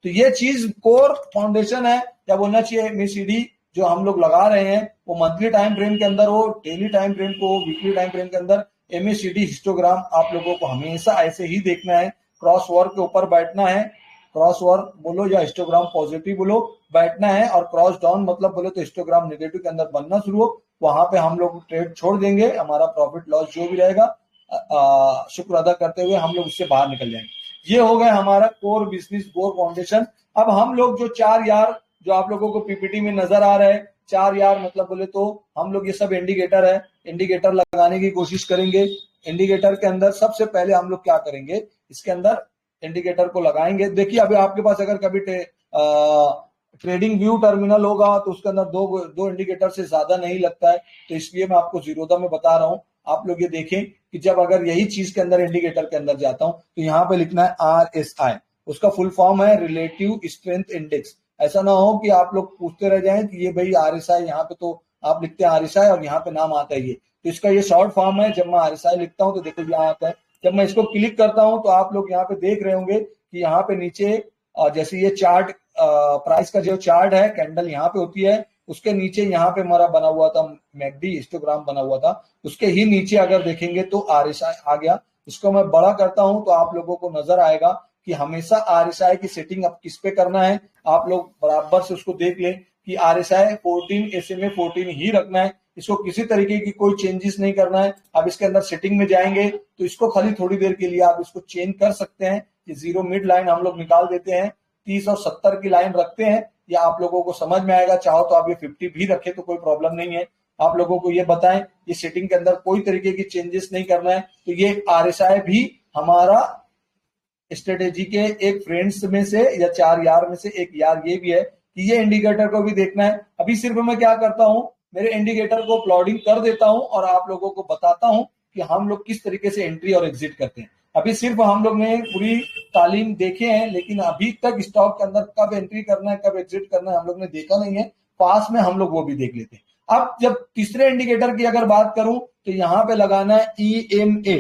तो ये चीज कोर फाउंडेशन है, क्या बोलना चाहिए, MACD जो हम लोग लगा रहे हैं वो मंथली टाइम फ्रेम के अंदर हो, डेली टाइम फ्रेम को, वीकली टाइम फ्रेम के अंदर MACD हिस्टोग्राम आप लोगों को हमेशा ऐसे ही देखना है। क्रॉस ओवर के ऊपर बैठना है, क्रॉस ओवर बोलो या हिस्टोग्राम पॉजिटिव बोलो, बैठना है, और क्रॉस डाउन मतलब बोलो तो हिस्टोग्राम नेगेटिव के अंदर बनना शुरू हो, वहां पे हम लोग ट्रेड छोड़ देंगे। हमारा प्रॉफिट लॉस जो भी रहेगा शुक्र अदा करते हुए हम लोग उससे बाहर निकल जाएंगे। ये हो गया हमारा कोर बिजनेस, कोर फाउंडेशन। अब हम लोग जो 4 यार जो आप लोगों को पीपीटी में नजर आ रहे हैं, 4 यार मतलब बोले तो हम लोग ये सब इंडिकेटर है, इंडिकेटर लगाने की कोशिश करेंगे। इंडिकेटर के अंदर सबसे पहले हम लोग क्या करेंगे, इसके अंदर इंडिकेटर को लगाएंगे। देखिए अभी आपके पास अगर कभी ट्रेडिंग व्यू टर्मिनल होगा तो उसके अंदर दो इंडिकेटर से ज्यादा नहीं लगता है, तो इसलिए मैं आपको जीरोधा में बता रहा हूं। आप लोग ये देखें कि जब अगर यही चीज के अंदर इंडिकेटर के अंदर जाता हूं तो यहाँ पे लिखना है RSI, उसका फुल फॉर्म है रिलेटिव स्ट्रेंथ इंडेक्स। ऐसा ना हो कि आप लोग पूछते रह जाएं कि ये भाई RSI, यहाँ पे तो आप लिखते हैं RSI और यहाँ पे नाम आता है ये, तो इसका ये शॉर्ट फॉर्म है। जब मैं RSI लिखता हूँ तो देखो यहाँ आता है, जब मैं इसको क्लिक करता हूं तो आप लोग यहाँ पे देख रहे होंगे कि यहाँ पे नीचे जैसे ये चार्ट प्राइस का जो चार्ट है, कैंडल यहाँ पे होती है, उसके नीचे यहाँ पे हमारा बना हुआ था मैकडी हिस्टोग्राम बना हुआ था, उसके ही नीचे अगर देखेंगे तो RSI आ गया। इसको मैं बड़ा करता हूं तो आप लोगों को नजर आएगा कि हमेशा RSI की सेटिंग अब किस पे करना है। आप लोग बराबर से उसको देख लें कि RSI 14, SMA 14 ही रखना है, इसको किसी तरीके की कोई चेंजेस नहीं करना है। अब इसके अंदर सेटिंग में जाएंगे तो इसको खाली थोड़ी देर के लिए आप इसको चेंज कर सकते हैं कि 0 मिड लाइन हम लोग निकाल देते हैं, 30 और 70 की लाइन रखते हैं, या आप लोगों को समझ में आएगा। चाहो तो आप ये 50 भी रखे तो कोई प्रॉब्लम नहीं है। आप लोगों को ये बताएं, ये सेटिंग के अंदर कोई तरीके की चेंजेस नहीं करना है। तो ये RSI भी हमारा स्ट्रेटेजी के एक फ्रेंड्स में से या 4 यार में से एक यार ये भी है कि ये इंडिकेटर को भी देखना है। अभी सिर्फ मैं क्या करता हूं, मेरे इंडिकेटर को प्लॉटिंग कर देता हूं और आप लोगों को बताता हूं कि हम लोग किस तरीके से एंट्री और एग्जिट करते हैं। अभी सिर्फ हम लोग ने पूरी तालीम देखे हैं, लेकिन अभी तक स्टॉक के अंदर कब एंट्री करना है कब एग्जिट करना है हम लोग ने देखा नहीं है। पास में हम लोग वो भी देख लेते हैं। अब जब तीसरे इंडिकेटर की अगर बात करूं तो यहाँ पे लगाना है EMA,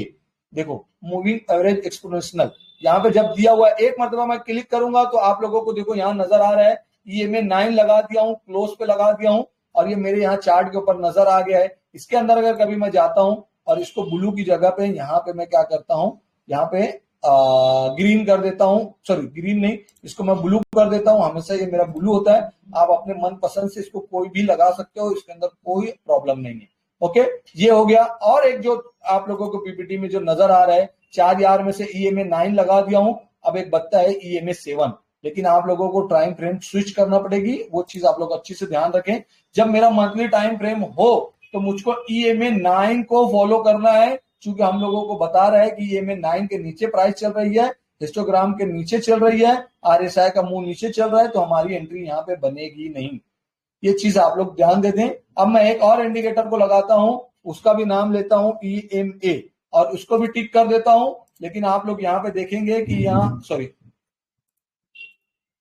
देखो मूविंग एवरेज एक्सपोनेंशियल। यहाँ पे जब दिया हुआ एक मरतबा मैं क्लिक करूंगा तो आप लोगों को देखो यहाँ नजर आ रहा है EMA 9 लगा दिया हूँ, क्लोज पे लगा दिया हूँ, और ये मेरे यहाँ चार्ट के ऊपर नजर आ गया है। इसके अंदर अगर कभी मैं जाता हूं और इसको ब्लू की जगह पे यहाँ पे मैं क्या करता हूं, यहाँ पे ग्रीन कर देता हूं, सॉरी ग्रीन नहीं, इसको मैं ब्लू कर देता हूं। हमेशा ये मेरा ब्लू होता है। आप अपने मन पसंद से इसको कोई भी लगा सकते हो, इसके अंदर कोई प्रॉब्लम नहीं है। ओके, ये हो गया। और एक जो आप लोगों को पीपीटी में जो नजर आ रहा है, 4 यार में से EMA 9 लगा दिया हूं। अब एक बचता है EMA 7, लेकिन आप लोगों को टाइम फ्रेम स्विच करना पड़ेगी। वो चीज आप लोग अच्छी से ध्यान रखें। जब मेरा मंथली टाइम फ्रेम हो तो मुझको EMA 9 को फॉलो करना है, क्योंकि हम लोगों को बता रहा है कि EMA 9 के नीचे प्राइस चल रही है, हिस्टोग्राम के नीचे चल रही है, RSI का मुंह नीचे चल रहा है, तो हमारी एंट्री यहाँ पे बनेगी नहीं। ये चीज आप लोग ध्यान दे दें। अब मैं एक और इंडिकेटर को लगाता हूं, उसका भी नाम लेता हूं EMA, और उसको भी टिक कर देता हूं। लेकिन आप लोग यहाँ पे देखेंगे कि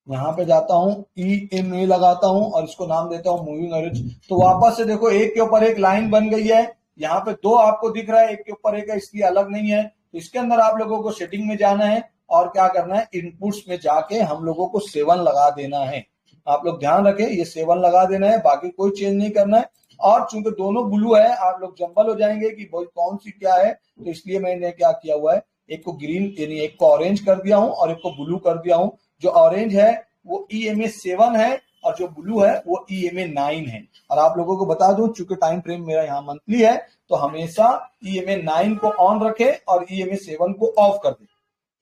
यहाँ पे जाता हूं, EMA लगाता हूं और इसको नाम देता हूं मूविंग एवरेज। तो वापस से देखो, एक के ऊपर एक लाइन बन गई है। यहाँ पे 2 आपको दिख रहा है, एक के ऊपर एक है, इसलिए अलग नहीं है। तो इसके अंदर आप लोगों को सेटिंग में जाना है और क्या करना है, इनपुट्स में जाके हम लोगों को 7 लगा देना है। आप लोग ध्यान रखें, ये 7 लगा देना है, बाकी कोई चेंज नहीं करना है। और चूंकि दोनों ब्लू है, आप लोग जंबल हो जाएंगे कि भाई कौन सी क्या है, तो इसलिए मैंने क्या किया हुआ है, एक को ग्रीन यानी एक को ऑरेंज कर दिया हूं और एक को ब्लू कर दिया हूं। जो ऑरेंज है वो EMA 7 है और जो ब्लू है वो EMA 9 है। और आप लोगों को बता दूं, चूंकि टाइम फ्रेम मेरा यहाँ मंथली है, तो हमेशा EMA 9 को ऑन रखे और EMA 7 को ऑफ कर दे।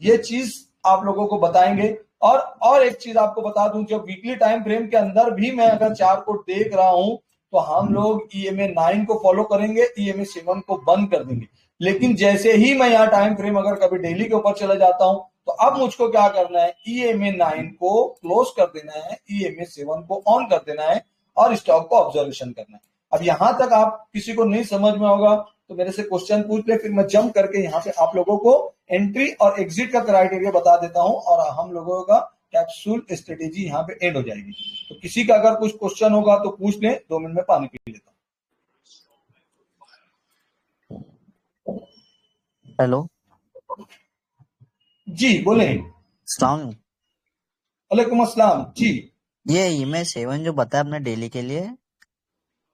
ये चीज आप लोगों को बताएंगे। और एक चीज आपको बता दूं, जब वीकली टाइम फ्रेम के अंदर भी मैं अगर चार्ट को देख रहा हूं, तो हम लोग EMA 9 को फॉलो करेंगे, EMA 7 को बंद कर देंगे। लेकिन जैसे ही मैं यहाँ टाइम फ्रेम अगर कभी डेली के ऊपर चले जाता हूं, तो अब मुझको क्या करना है, EMA 9 को क्लोज कर देना है, EMA 7 को ऑन कर देना है और स्टॉक को ऑब्जर्वेशन करना है। अब यहां तक आप किसी को नहीं समझ में होगा तो मेरे से क्वेश्चन पूछ ले, फिर मैं जंप करके यहाँ पे आप लोगों को एंट्री और एग्जिट का क्राइटेरिया बता देता हूं और हम लोगों का कैप्सूल स्ट्रेटेजी यहाँ पे एंड हो जाएगी। तो किसी का अगर कुछ क्वेश्चन होगा तो पूछ ले, 2 मिनट में पानी पी लेता हूँ। हेलो जी बोले। अस्सलाम। वालेकुम अस्सलाम जी। ये EMA 7 जो बताया आपने डेली के लिए,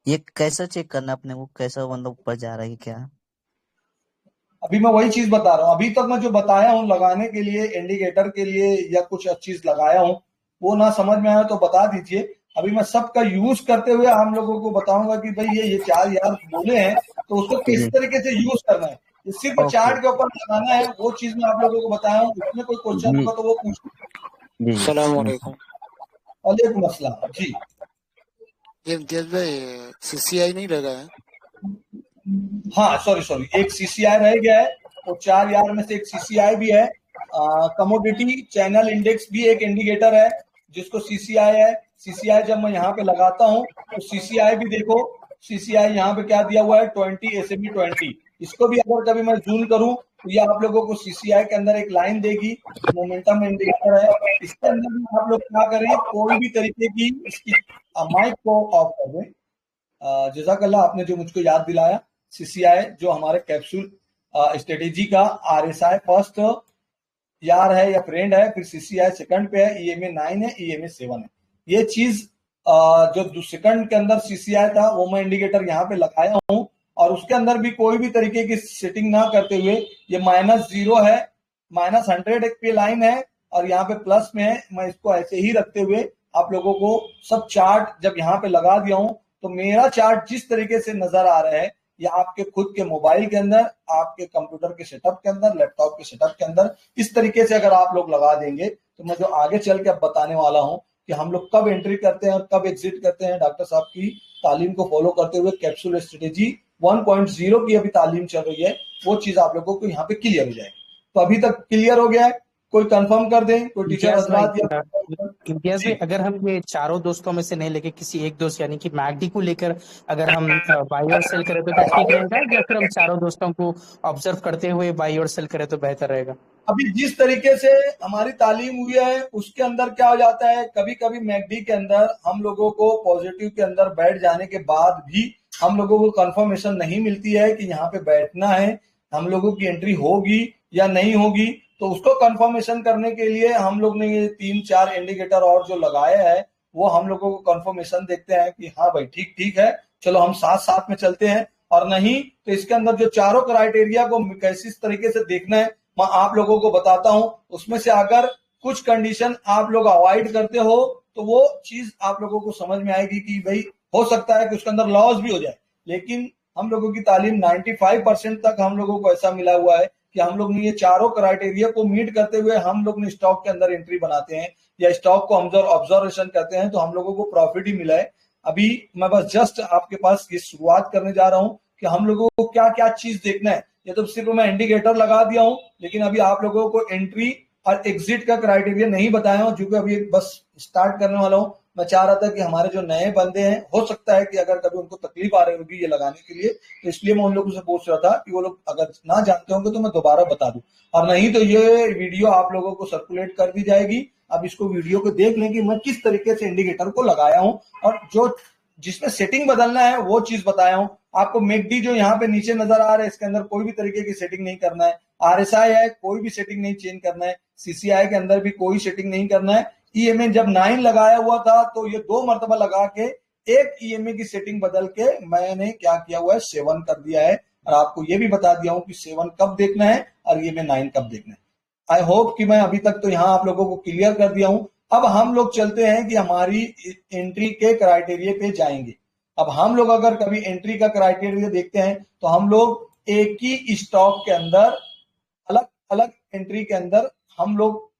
ये कैसे चेक करना है अपने को, कैसा मतलब ऊपर जा रहा है क्या? अभी मैं वही चीज बता रहा हूँ। अभी तक मैं जो बताया हूँ लगाने के लिए, इंडिकेटर के लिए या कुछ चीज लगाया हूँ, वो ना समझ में आया तो बता दीजिए। अभी मैं सबका यूज करते हुए हम लोगों को बताऊंगा कि भाई ये 4 यार बोले हैं, तो उसको किस तरीके से यूज करना है। ये सिर्फ चार्ट के ऊपर लगाना है, वो चीज मैं आप लोगों को बताया हूँ। उसमें कोई क्वेश्चन होगा तो वो पूछ। सलाम वालेकुम। वालेकुम अस्सलाम जी। ये इम्तियाज भाई CCI नहीं लगा है? हाँ सॉरी, एक CCI रह गया है, और 4 यार में से एक CCI भी है। कमोडिटी चैनल इंडेक्स भी एक इंडिकेटर है जिसको CCI है। CCI जब मैं यहाँ पे लगाता हूँ तो CCI भी देखो, CCI यहाँ पे क्या दिया हुआ है, 20 SMA 20। इसको भी अगर कभी मैं जूम करूं तो ये आप लोगों को CCI के अंदर एक लाइन देगी, मोमेंटम इंडिकेटर है। इसके अंदर भी आप लोग क्या करें, कोई भी तरीके की इसकी माइक को ऑफ कर दें। जज़ाकल्लाह, आपने जो मुझको याद दिलाया। CCI जो हमारे कैप्सूल स्ट्रेटेजी का RSI फर्स्ट यार है या फ्रेंड है, फिर CCI सेकंड पे है, EMA 9 है, EMA 7 है। ये चीज जो सेकंड के अंदर CCI था वो मैं इंडिकेटर यहाँ पे लगाया हूँ, और उसके अंदर भी कोई भी तरीके की सेटिंग ना करते हुए, ये -0 है, -100 एक पे लाइन है और यहाँ पे प्लस में है। मैं इसको ऐसे ही रखते हुए आप लोगों को सब चार्ट जब यहाँ पे लगा दिया हूँ, तो मेरा चार्ट जिस तरीके से नजर आ रहा है, या आपके खुद के मोबाइल के अंदर, आपके कंप्यूटर के सेटअप के अंदर, लैपटॉप के सेटअप के अंदर, इस तरीके से अगर आप लोग लगा देंगे, तो मैं जो आगे चल के अब बताने वाला हूं कि हम लोग कब एंट्री करते हैं और कब एग्जिट करते हैं, डॉक्टर साहब की तालीम को फॉलो करते हुए कैप्सूल स्ट्रेटेजी 1.0 की अभी तालीम चल रही है, वो चीज आप लोगों को यहाँ पे क्लियर हो जाएगी। तो अभी तक क्लियर हो गया है? कोई कंफर्म कर दें, कोई टीचर हजरात या इम्तियाज भाई, अगर हम ये चारों दोस्तों में से नहीं लेके किसी एक दोस्त यानी कि मैकडी को लेकर अगर हम बाई और सेल करें तो क्या ठीक रहेगा, या फिर हम चारों दोस्तों को ऑब्जर्व करते हुए बाई और सेल करें तो बेहतर रहेगा? अभी जिस तरीके से हमारी तालीम हुई है उसके अंदर क्या हो जाता है, कभी कभी मैकडी के अंदर हम लोगों को पॉजिटिव के अंदर बैठ जाने के बाद भी हम लोगों को कंफर्मेशन नहीं मिलती है कि यहाँ पे बैठना है, हम लोगों की एंट्री होगी या नहीं होगी। तो उसको कंफर्मेशन करने के लिए हम लोग ने ये 3-4 इंडिकेटर और जो लगाया है, वो हम लोगों को कंफर्मेशन देखते हैं कि हाँ भाई ठीक है, चलो हम साथ साथ में चलते हैं। और नहीं तो इसके अंदर जो चारों क्राइटेरिया को कैसे इस तरीके से देखना है, मैं आप लोगों को बताता हूं। उसमें से अगर कुछ कंडीशन आप लोग अवॉइड करते हो तो वो चीज आप लोगों को समझ में आएगी कि भाई हो सकता है कि उसके अंदर लॉस भी हो जाए, लेकिन हम लोगों की तालीम 95% तक हम लोगों को ऐसा मिला हुआ है कि हम लोग ने ये चारों क्राइटेरिया को मीट करते हुए हम लोग ने स्टॉक के अंदर एंट्री बनाते हैं या स्टॉक को हम ऑब्जर्वेशन करते हैं तो हम लोगों को प्रॉफिट ही मिला है। अभी मैं बस जस्ट आपके पास ये शुरुआत करने जा रहा हूं कि हम लोगों को क्या क्या चीज देखना है। ये तो सिर्फ मैं इंडिकेटर लगा दिया हूं, लेकिन अभी आप लोगों को एंट्री और एग्जिट का क्राइटेरिया नहीं बताया हूं, क्योंकि अभी बस स्टार्ट करने वाला हूं। मैं चाह रहा था कि हमारे जो नए बंदे हैं, हो सकता है कि अगर कभी उनको तकलीफ आ रही होगी ये लगाने के लिए, तो इसलिए मैं उन लोगों से पूछ रहा था कि वो लोग अगर ना जानते होंगे तो मैं दोबारा बता दूं, और नहीं तो ये वीडियो आप लोगों को सर्कुलेट कर दी जाएगी। अब इसको वीडियो को देख लें कि मैं किस तरीके से इंडिकेटर को लगाया हूं और जो जिसमें सेटिंग बदलना है वो चीज बताया हूं आपको। मैकडी जो यहाँ पे नीचे नजर आ रहा है, इसके अंदर कोई भी तरीके की सेटिंग नहीं करना है। आरएसआई है, कोई भी सेटिंग नहीं चेंज करना है। सीसीआई के अंदर भी कोई सेटिंग नहीं करना है। ईएमए जब 9 लगाया हुआ था तो ये 2 मरतबा लगा के एक ईएमए की सेटिंग बदल के मैंने क्या किया हुआ है, 7 कर दिया है। और आपको ये भी बता दिया हूं कि 7 कब देखना है और ईएमए 9 कब देखना है। आई होप कि मैं अभी तक तो यहाँ आप लोगों को क्लियर कर दिया हूं। अब हम लोग चलते हैं कि हमारी एंट्री के क्राइटेरिया पे जाएंगे। अब हम लोग अगर कभी एंट्री का क्राइटेरिया देखते हैं तो हम लोग एक ही स्टॉक के अंदर अलग अलग एंट्री के अंदर हम लोग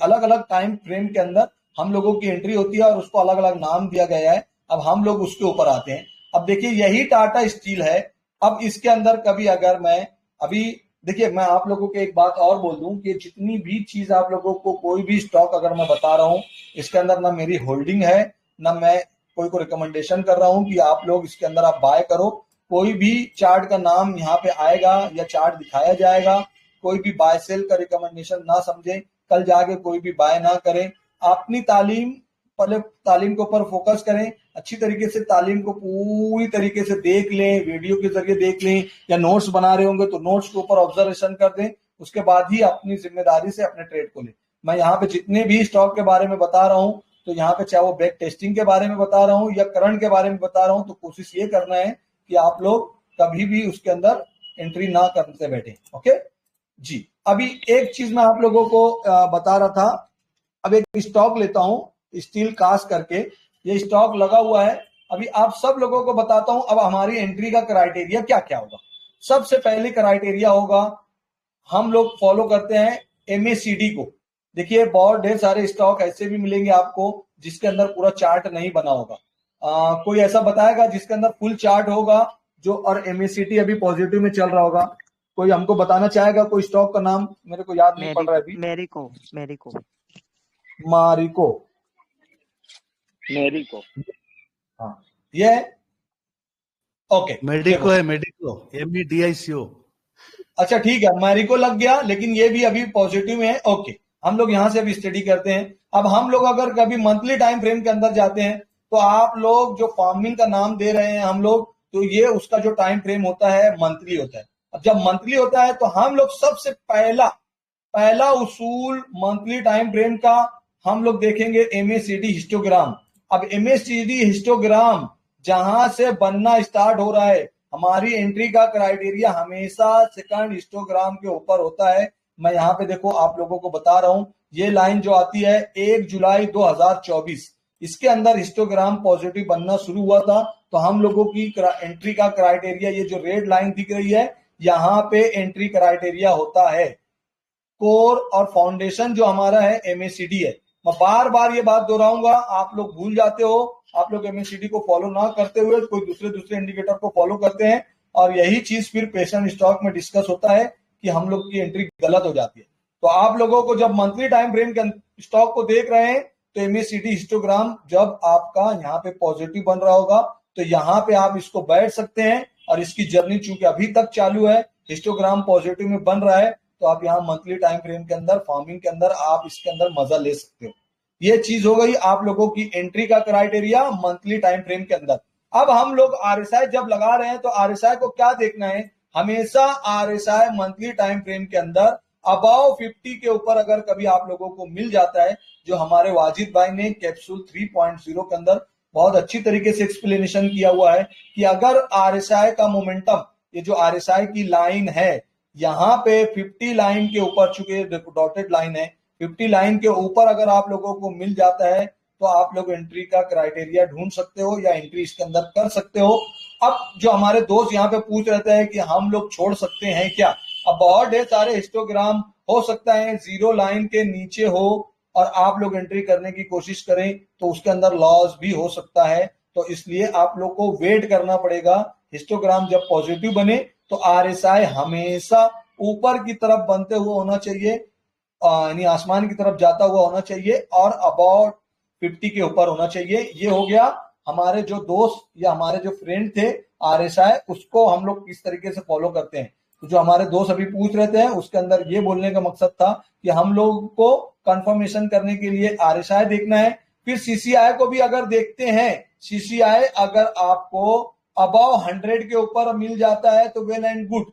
अलग अलग टाइम फ्रेम के अंदर हम लोगों की एंट्री होती है और उसको अलग अलग नाम दिया गया है। अब हम लोग उसके ऊपर आते हैं। अब देखिए यही टाटा स्टील है। अब इसके अंदर कभी अगर मैं अभी देखिए मैं आप लोगों को एक बात और बोल दूं कि जितनी भी चीज आप लोगों को कोई भी स्टॉक अगर मैं बता रहा हूं, इसके अंदर ना मेरी होल्डिंग है ना मैं कोई को रिकमेंडेशन कर रहा हूं कि आप लोग इसके अंदर आप बाय करो। कोई भी चार्ट का नाम यहाँ पे आएगा या चार्ट दिखाया जाएगा, कोई भी बाय सेल का रिकमेंडेशन ना समझे, कल जाके कोई भी बाय ना करें। अपनी तालीम पहले तालीम के ऊपर फोकस करें, अच्छी तरीके से तालीम को पूरी तरीके से देख लें, वीडियो के जरिए देख लें या नोट्स बना रहे होंगे तो नोट्स के ऊपर ऑब्जर्वेशन कर दें। उसके बाद ही अपनी जिम्मेदारी से अपने ट्रेड को लें। मैं यहाँ पे जितने भी स्टॉक के बारे में बता रहा हूँ तो यहाँ पे चाहे वो बैक टेस्टिंग के बारे में बता रहा हूँ या करंट के बारे में बता रहा हूँ, तो कोशिश ये करना है कि आप लोग कभी भी उसके अंदर एंट्री ना करते बैठे। ओके जी। अभी एक चीज मैं आप लोगों को बता रहा था। अब एक स्टॉक लेता हूं स्टील कास्ट करके, ये स्टॉक लगा हुआ है। अभी आप सब लोगों को बताता हूं अब हमारी एंट्री का क्राइटेरिया क्या क्या होगा। सबसे पहले क्राइटेरिया होगा, हम लोग फॉलो करते हैं एमएसीडी को। देखिए बहुत ढेर सारे स्टॉक ऐसे भी मिलेंगे आपको जिसके अंदर पूरा चार्ट नहीं बना होगा। कोई ऐसा बताएगा जिसके अंदर फुल चार्ट होगा जो, और एमएसीडी अभी पॉजिटिव में चल रहा होगा। कोई हमको बताना चाहेगा कोई स्टॉक का नाम? मेरे को याद नहीं पड़ रहा है अभी। मेरिको हाँ ये ओके मेडिको है, मेडिको MEDICO। अच्छा ठीक है, मेरिको लग गया, लेकिन ये भी अभी पॉजिटिव में है। ओके हम लोग यहां से अभी स्टडी करते हैं। अब हम लोग अगर कभी मंथली टाइम फ्रेम के अंदर जाते हैं तो आप लोग जो फार्मिंग का नाम दे रहे हैं हम लोग, तो ये उसका जो टाइम फ्रेम होता है मंथली होता है। अब जब मंथली होता है तो हम लोग सबसे पहला उसूल मंथली टाइम फ्रेम का हम लोग देखेंगे एमएसीडी हिस्टोग्राम। अब एमएसीडी हिस्टोग्राम जहां से बनना स्टार्ट हो रहा है, हमारी एंट्री का क्राइटेरिया हमेशा सेकंड हिस्टोग्राम के ऊपर होता है। मैं यहाँ पे देखो आप लोगों को बता रहा हूं, ये लाइन जो आती है 1 जुलाई 2024, इसके अंदर हिस्टोग्राम पॉजिटिव बनना शुरू हुआ था। तो हम लोगों की एंट्री का क्राइटेरिया, ये जो रेड लाइन दिख रही है, यहाँ पे एंट्री क्राइटेरिया होता है। कोर और फाउंडेशन जो हमारा है एमएसीडी है। मैं बार बार ये बात दोहराऊंगा, आप लोग भूल जाते हो। आप लोग एमएसीडी को फॉलो ना करते हुए कोई दूसरे इंडिकेटर को फॉलो करते हैं और यही चीज फिर पेशेंट स्टॉक में डिस्कस होता है कि हम लोग की एंट्री गलत हो जाती है। तो आप लोगों को जब मंथली टाइम फ्रेम के स्टॉक को देख रहे हैं तो एमएसीडी हिस्टोग्राम जब आपका यहाँ पे पॉजिटिव बन रहा होगा तो यहाँ पे आप इसको बैठ सकते हैं। और इसकी जर्नी चूंकि अभी तक चालू है, हिस्टोग्राम पॉजिटिव में बन रहा है, तो आप यहाँ मंथली टाइम फ्रेम के अंदर फार्मिंग के अंदर आप इसके अंदर मजा ले सकते हो। ये चीज हो गई आप लोगों की एंट्री का क्राइटेरिया मंथली टाइम फ्रेम के अंदर। अब हम लोग आरएसआई जब लगा रहे हैं तो आरएसआई को क्या देखना है, हमेशा आरएसआई मंथली टाइम फ्रेम के अंदर अबाव 50 के ऊपर अगर कभी आप लोगों को मिल जाता है, जो हमारे वाजिद भाई ने कैप्सूल 3.0 के अंदर बहुत अच्छी तरीके से एक्सप्लेनेशन किया हुआ है कि अगर आरएसआई का मोमेंटम, ये जो आरएसआई की लाइन है, यहाँ पे 50 लाइन के ऊपर, चूंकि डॉटेड लाइन है, 50 लाइन के ऊपर अगर आप लोगों को मिल जाता है तो आप लोग एंट्री का क्राइटेरिया ढूंढ सकते हो या एंट्री इसके अंदर कर सकते हो। अब जो हमारे दोस्त यहाँ पे पूछ रहे थे कि हम लोग छोड़ सकते हैं क्या, अब बहुत ढेर सारे हिस्टोग्राम हो सकता है 0 लाइन के नीचे हो और आप लोग एंट्री करने की कोशिश करें तो उसके अंदर लॉस भी हो सकता है। तो इसलिए आप लोग को वेट करना पड़ेगा। हिस्टोग्राम जब पॉजिटिव बने तो RSI हमेशा ऊपर की तरफ बनते हुए होना चाहिए, यानी आसमान की तरफ जाता हुआ होना चाहिए और अबाउट 50 के ऊपर होना चाहिए। ये हो गया हमारे जो दोस्त या हमारे जो फ्रेंड थे RSI, उसको हम लोग किस तरीके से फॉलो करते हैं। तो जो हमारे दोस्त अभी पूछ रहे थे उसके अंदर ये बोलने का मकसद था कि हम लोग को कंफर्मेशन करने के लिए RSI देखना है, फिर CCI को भी अगर देखते हैं, CCI अगर आपको अबाव 100 के ऊपर मिल जाता है तो वेल एंड गुड,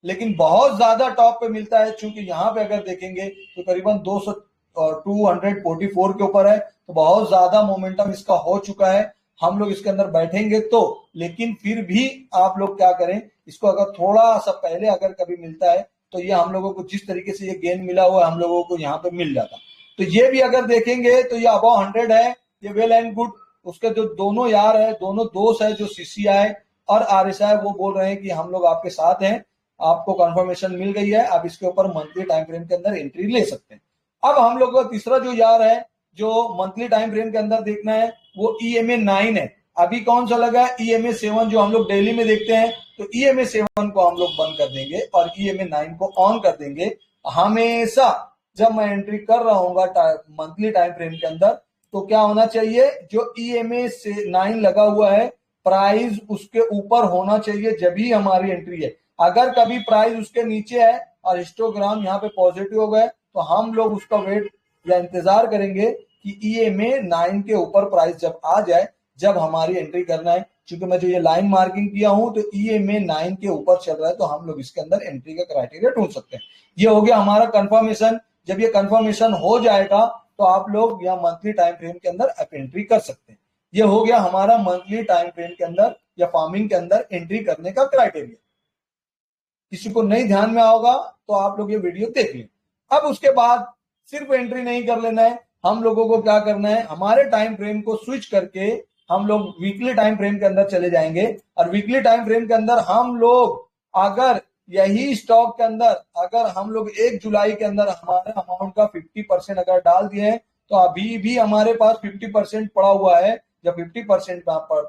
लेकिन बहुत ज्यादा टॉप पे मिलता है, चूंकि यहाँ पे अगर देखेंगे तो करीबन 244 के ऊपर है, तो बहुत ज्यादा मोमेंटम इसका हो चुका है। हम लोग इसके अंदर बैठेंगे तो, लेकिन फिर भी आप लोग क्या करें, इसको अगर थोड़ा सा पहले अगर कभी मिलता है तो ये हम लोगों को जिस तरीके से ये गेन मिला हुआ है हम लोगों को यहाँ पे मिल जाता। तो ये भी अगर देखेंगे तो ये अबाव 100 है, ये वेल एंड गुड। उसके जो दोनों यार है, दोनों दोस्त है, जो CCI और RSI, वो बोल रहे हैं कि हम लोग आपके साथ हैं, आपको कंफर्मेशन मिल गई है, आप इसके ऊपर मंथली टाइम फ्रेम के अंदर एंट्री ले सकते हैं। अब हम लोग का तीसरा जो यार है जो मंथली टाइम फ्रेम के अंदर देखना है वो EMA 9 है। अभी कौन सा लगा है, EMA 7 जो हम लोग डेली में देखते हैं, तो EMA 7 को हम लोग बंद कर देंगे और EMA 9 को ऑन कर देंगे। हमेशा जब मैं एंट्री कर रहा हूँ मंथली टाइम फ्रेम के अंदर तो क्या होना चाहिए, जो EMA 9 लगा हुआ है प्राइस उसके ऊपर होना चाहिए जब ही हमारी एंट्री है। अगर कभी प्राइस उसके नीचे है और हिस्टोग्राम यहाँ पे पॉजिटिव हो गए तो हम लोग उसका वेट या इंतजार करेंगे कि EMA 9 के ऊपर प्राइस जब आ जाए, जब हमारी एंट्री करना है। क्योंकि मैं जो ये लाइन मार्किंग किया हूं तो EMA 9 के ऊपर चल रहा है तो हम लोग इसके अंदर एंट्री का क्राइटेरिया ढूंढ सकते हैं। ये हो गया हमारा कंफर्मेशन। जब ये कंफर्मेशन हो जाएगा तो आप लोग यहाँ मंथली टाइम फ्रेम के अंदर आप एंट्री कर सकते हैं। ये हो गया हमारा मंथली टाइम फ्रेम के अंदर या फार्मिंग के अंदर एंट्री करने का क्राइटेरिया। किसी को नहीं ध्यान में आओगा तो आप लोग ये वीडियो देख लें। अब उसके बाद सिर्फ एंट्री नहीं कर लेना है, हम लोगों को क्या करना है, हमारे टाइम फ्रेम को स्विच करके हम लोग वीकली टाइम फ्रेम के अंदर चले जाएंगे। और वीकली टाइम फ्रेम के अंदर हम लोग अगर यही स्टॉक के अंदर अगर हम लोग 1 जुलाई के अंदर हमारे अमाउंट का 50% अगर डाल दिए हैं तो अभी भी हमारे पास 50% पड़ा हुआ है। जब 50%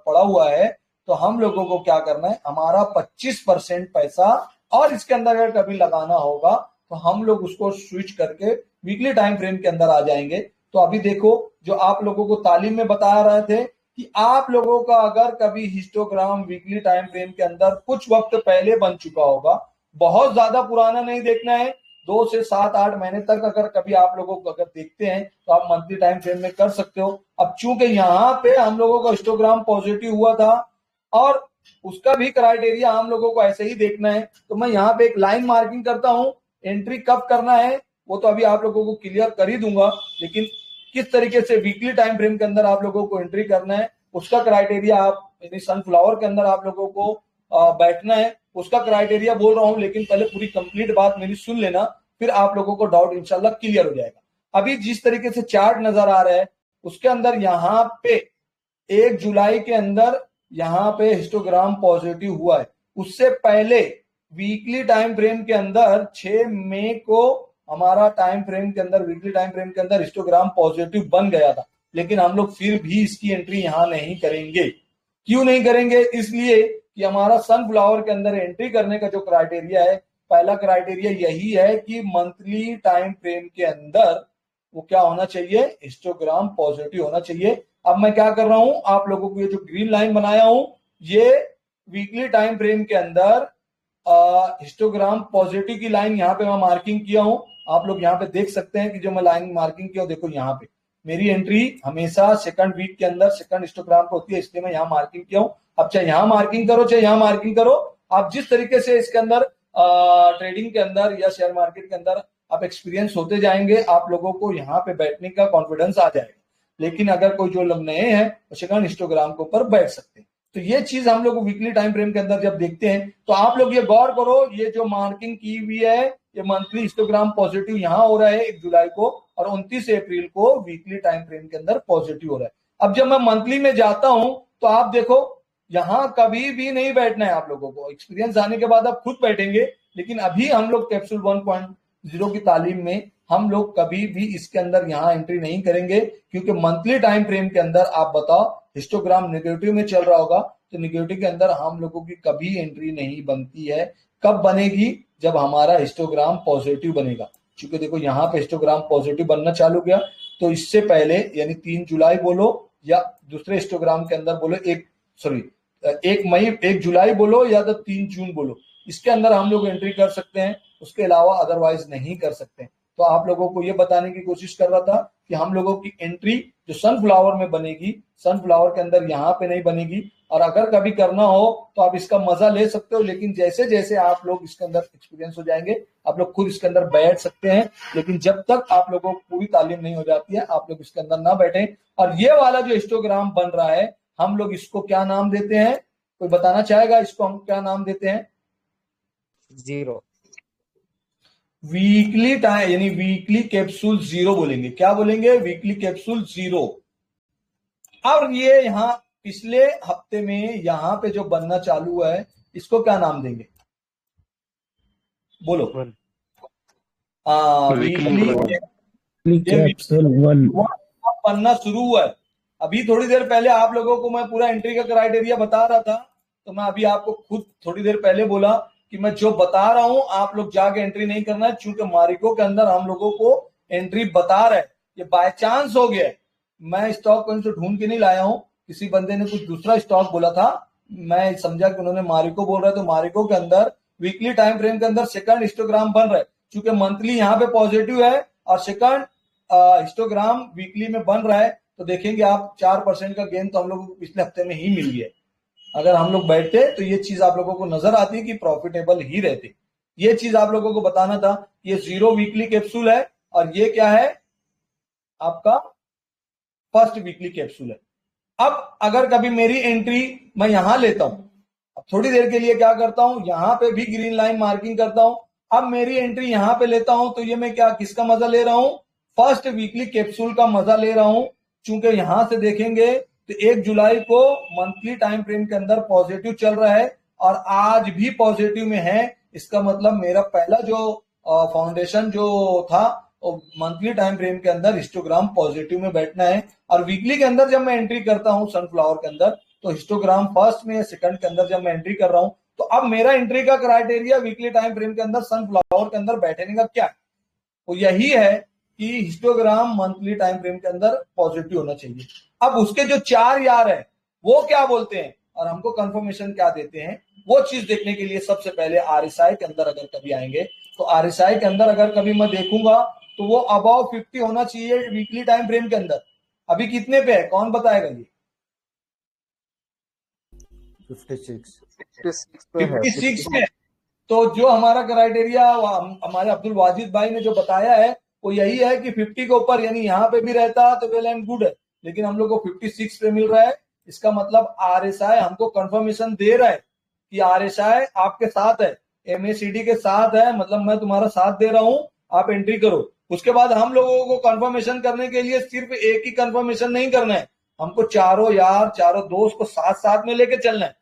पड़ा हुआ है तो हम लोगों को क्या करना है, हमारा 25% पैसा और इसके अंदर अगर कभी लगाना होगा तो हम लोग उसको स्विच करके वीकली टाइम फ्रेम के अंदर आ जाएंगे। तो अभी देखो जो आप लोगों को तालीम में बता रहे थे कि आप लोगों का अगर कभी हिस्टोग्राम वीकली टाइम फ्रेम के अंदर कुछ वक्त पहले बन चुका होगा, बहुत ज्यादा पुराना नहीं देखना है, 2 से 7-8 महीने तक अगर कभी आप लोगों को अगर देखते हैं तो आप मंथली टाइम फ्रेम में कर सकते हो। अब चूंकि यहाँ पे हम लोगों का हिस्टोग्राम पॉजिटिव हुआ था और उसका भी क्राइटेरिया हम लोगों को ऐसे ही देखना है, तो मैं यहाँ पे एक लाइन मार्किंग करता हूँ। एंट्री कब करना है वो तो अभी आप लोगों को क्लियर कर ही दूंगा, लेकिन किस तरीके से वीकली टाइम फ्रेम के अंदर आप लोगों को एंट्री करना है उसका क्राइटेरिया आप यानी सनफ्लावर के अंदर आप लोगों को बैठना है, उसका क्राइटेरिया बोल रहा हूं। लेकिन पहले पूरी कंप्लीट बात मेरी सुन लेना, फिर आप लोगों को डाउट इंशाल्लाह क्लियर हो जाएगा। अभी जिस तरीके से चार्ट नजर आ रहा है उसके अंदर यहाँ पे 1 जुलाई के अंदर यहाँ पे हिस्टोग्राम पॉजिटिव हुआ है। उससे पहले वीकली टाइम फ्रेम के अंदर 6 मई को हमारा टाइम फ्रेम के अंदर वीकली टाइम फ्रेम के अंदर हिस्टोग्राम पॉजिटिव बन गया था, लेकिन हम लोग फिर भी इसकी एंट्री यहाँ नहीं करेंगे। क्यों नहीं करेंगे, इसलिए कि हमारा सनफ्लावर के अंदर एंट्री करने का जो क्राइटेरिया है, पहला क्राइटेरिया यही है कि मंथली टाइम फ्रेम के अंदर वो क्या होना चाहिए, हिस्टोग्राम पॉजिटिव होना चाहिए। अब मैं क्या कर रहा हूं, आप लोगों को ये जो ग्रीन लाइन बनाया हूं ये वीकली टाइम फ्रेम के अंदर हिस्टोग्राम पॉजिटिव की लाइन यहाँ पे मैं मार्किंग किया हूं। आप लोग यहाँ पे देख सकते हैं कि जो मैं लाइन मार्किंग किया देखो यहाँ पे मेरी एंट्री हमेशा सेकंड वीक के अंदर सेकंड हिस्टोग्राम पे होती है, इसलिए मैं यहाँ मार्किंग किया हूं। अब चाहे यहाँ मार्किंग करो चाहे यहाँ मार्किंग करो, आप जिस तरीके से इसके अंदर ट्रेडिंग के अंदर या शेयर मार्केट के अंदर आप एक्सपीरियंस होते जाएंगे, आप लोगों को यहाँ पे बैठने का कॉन्फिडेंस आ जाएगा। लेकिन अगर कोई जो लोग नए हैं तो सेकंड हिस्टोग्राम के ऊपर बैठ सकते हैं। तो ये चीज हम लोग वीकली टाइम फ्रेम के अंदर जब देखते हैं तो आप लोग ये गौर करो, ये जो मार्किंग की हुई है ये मंथली हिस्टोग्राम पॉजिटिव यहां हो रहा है 1 जुलाई को, और 29 अप्रैल को वीकली टाइम फ्रेम के अंदर पॉजिटिव हो रहा है। अब जब मैं मंथली में जाता हूं तो आप देखो यहां कभी भी नहीं बैठना है आप लोगों को, एक्सपीरियंस आने के बाद आप खुद बैठेंगे, लेकिन अभी हम लोग कैप्सूल 1.0 की तालीम में हम लोग कभी भी इसके अंदर यहां एंट्री नहीं करेंगे, क्योंकि मंथली टाइम फ्रेम के अंदर आप बताओ हिस्टोग्राम नेगेटिव में चल रहा होगा तो नेगेटिव के अंदर हम लोगों की कभी एंट्री नहीं बनती है। कब बनेगी? जब हमारा हिस्टोग्राम पॉजिटिव बनेगा। क्योंकि देखो यहाँ पे हिस्टोग्राम पॉजिटिव बनना चालू किया, तो इससे पहले यानी 3 जुलाई बोलो या दूसरे हिस्टोग्राम के अंदर बोलो 1 जुलाई बोलो या तो 3 जून बोलो, इसके अंदर हम लोग एंट्री कर सकते हैं, उसके अलावा अदरवाइज नहीं कर सकते। तो आप लोगों को ये बताने की कोशिश कर रहा था कि हम लोगों की एंट्री जो सनफ्लावर में बनेगी, सनफ्लावर के अंदर यहाँ पे नहीं बनेगी, और अगर कभी करना हो तो आप इसका मजा ले सकते हो, लेकिन जैसे जैसे आप लोग इसके अंदर एक्सपीरियंस हो जाएंगे आप लोग खुद इसके अंदर बैठ सकते हैं, लेकिन जब तक आप लोगों को पूरी तालीम नहीं हो जाती है आप लोग इसके अंदर ना बैठे। और ये वाला जो हिस्टोग्राम बन रहा है हम लोग इसको क्या नाम देते हैं? कोई बताना चाहेगा इसको हम क्या नाम देते हैं? जीरो। वीकली टाइम यानी वीकली कैप्सूल 0 बोलेंगे। क्या बोलेंगे? Weekly capsule 0। अब ये यहाँ पिछले हफ्ते में यहाँ पे जो बनना चालू हुआ है इसको क्या नाम देंगे? बोलो। वीकली कैप्सूल 1 बनना शुरू हुआ है। अभी थोड़ी देर पहले आप लोगों को मैं पूरा एंट्री का क्राइटेरिया बता रहा था, तो मैं अभी आपको खुद थोड़ी देर पहले बोला कि मैं जो बता रहा हूं आप लोग जाके एंट्री नहीं करना है, चूंकि मारिको के अंदर हम लोगों को एंट्री बता रहा है। ये बाय चांस हो गया है, मैं स्टॉक कहीं से ढूंढ के नहीं लाया हूं, किसी बंदे ने कुछ दूसरा स्टॉक बोला था, मैं समझा कि उन्होंने मारिको बोल रहा है, तो मारिको के अंदर वीकली टाइम फ्रेम के अंदर सेकंड हिस्टोग्राम बन रहा है। चूंकि मंथली यहाँ पे पॉजिटिव है और सेकंड हिस्टोग्राम वीकली में बन रहा है, तो देखेंगे आप 4% का गेन तो हम लोगों को पिछले हफ्ते में ही मिल गया है। अगर हम लोग बैठते तो ये चीज आप लोगों को नजर आती कि प्रॉफिटेबल ही रहते। ये चीज आप लोगों को बताना था। ये 0 वीकली कैप्सूल है और ये क्या है? आपका फर्स्ट वीकली कैप्सूल है। अब अगर कभी मेरी एंट्री मैं यहां लेता हूं, अब थोड़ी देर के लिए क्या करता हूं, यहां पे भी ग्रीन लाइन मार्किंग करता हूं। अब मेरी एंट्री यहां पे लेता हूं तो ये मैं क्या किसका मजा ले रहा हूं? फर्स्ट वीकली कैप्सूल का मजा ले रहा हूं। चूंकि यहां से देखेंगे तो 1 जुलाई को मंथली टाइम फ्रेम के अंदर पॉजिटिव चल रहा है और आज भी पॉजिटिव में है। इसका मतलब मेरा पहला जो फाउंडेशन जो था मंथली टाइम फ्रेम के अंदर हिस्टोग्राम पॉजिटिव में बैठना है। और वीकली के अंदर जब मैं एंट्री करता हूं सनफ्लावर के अंदर, तो हिस्टोग्राम फर्स्ट में या सेकंड के अंदर जब मैं एंट्री कर रहा हूं, तो अब मेरा एंट्री का क्राइटेरिया वीकली टाइम फ्रेम के अंदर सनफ्लावर के अंदर बैठने का क्या है? वो यही है कि हिस्टोग्राम मंथली टाइम फ्रेम के अंदर पॉजिटिव होना चाहिए। अब उसके जो 4 यार है वो क्या बोलते हैं और हमको कंफर्मेशन क्या देते हैं, वो चीज देखने के लिए सबसे पहले आरएसआई के अंदर अगर कभी आएंगे, तो आरएसआई के अंदर अगर कभी मैं देखूंगा तो वो अबाव 50 होना चाहिए वीकली टाइम फ्रेम के अंदर। अभी कितने पे है कौन बताएगा? ये 56 पे। तो जो हमारा क्राइटेरिया हमारे अब्दुल वाजिद भाई ने जो बताया है वो यही है कि 50 के ऊपर, यानी यहाँ पे भी रहता तो वेल एंड गुड है, लेकिन हम लोग को 56 पे मिल रहा है। इसका मतलब आरएसआई हमको कंफर्मेशन दे रहा है कि आरएसआई आपके साथ है, एमएसीडी के साथ है, मतलब मैं तुम्हारा साथ दे रहा हूं, आप एंट्री करो। उसके बाद हम लोगों को कंफर्मेशन करने के लिए सिर्फ एक ही कंफर्मेशन नहीं करना है, हमको चारों यार चारों दोस्त को साथ साथ में लेके चलना है।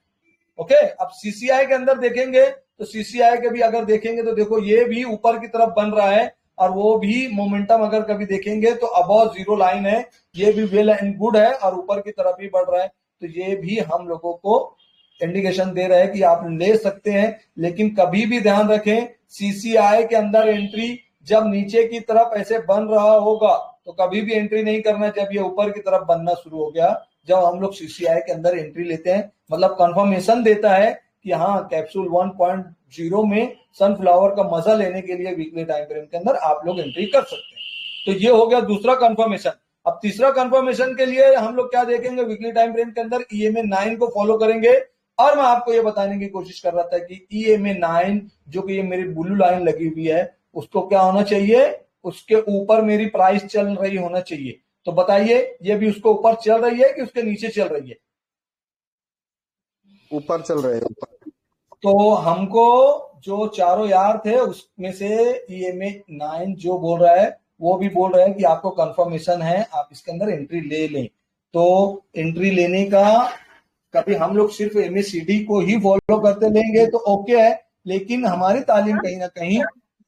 ओके, अब सीसीआई के अंदर देखेंगे तो सीसीआई के भी अगर देखेंगे तो देखो ये भी ऊपर की तरफ बन रहा है और वो भी मोमेंटम अगर कभी देखेंगे तो अबव 0 लाइन है, ये भी वेल एंड गुड है और ऊपर की तरफ ही बढ़ रहा है। तो ये भी हम लोगों को इंडिकेशन दे रहा है कि आप ले सकते हैं, लेकिन कभी भी ध्यान रखें सीसीआई के अंदर एंट्री जब नीचे की तरफ ऐसे बन रहा होगा तो कभी भी एंट्री नहीं करना। जब ये ऊपर की तरफ बनना शुरू हो गया, जब हम लोग सीसीआई के अंदर एंट्री लेते हैं, मतलब कंफर्मेशन देता है कि हाँ कैप्सूल 1.0 में सनफ्लावर का मजा लेने के लिए वीकली टाइम फ्रेम के अंदर आप लोग एंट्री कर सकते हैं। तो ये हो गया दूसरा कंफर्मेशन। अब तीसरा कंफर्मेशन के लिए हम लोग क्या देखेंगे, वीकली टाइम फ्रेम के अंदर EMA 9 को फॉलो करेंगे। और मैं आपको ये बताने की कोशिश कर रहा था कि EMA 9 जो कि ये मेरी ब्लू लाइन लगी हुई है उसको क्या होना चाहिए, उसके ऊपर मेरी प्राइस चल रही होना चाहिए। तो बताइए ये भी उसको ऊपर चल रही है कि उसके नीचे चल रही है? ऊपर चल रहे हैं। तो हमको जो चारों यार थे उसमें से EMA 9 जो बोल रहा है वो भी बोल रहा है कि आपको कंफर्मेशन है, आप इसके अंदर एंट्री ले लें। तो एंट्री लेने का कभी हम लोग सिर्फ MACD को ही फॉलो करते लेंगे तो ओके है, लेकिन हमारी तालीम कहीं ना कहीं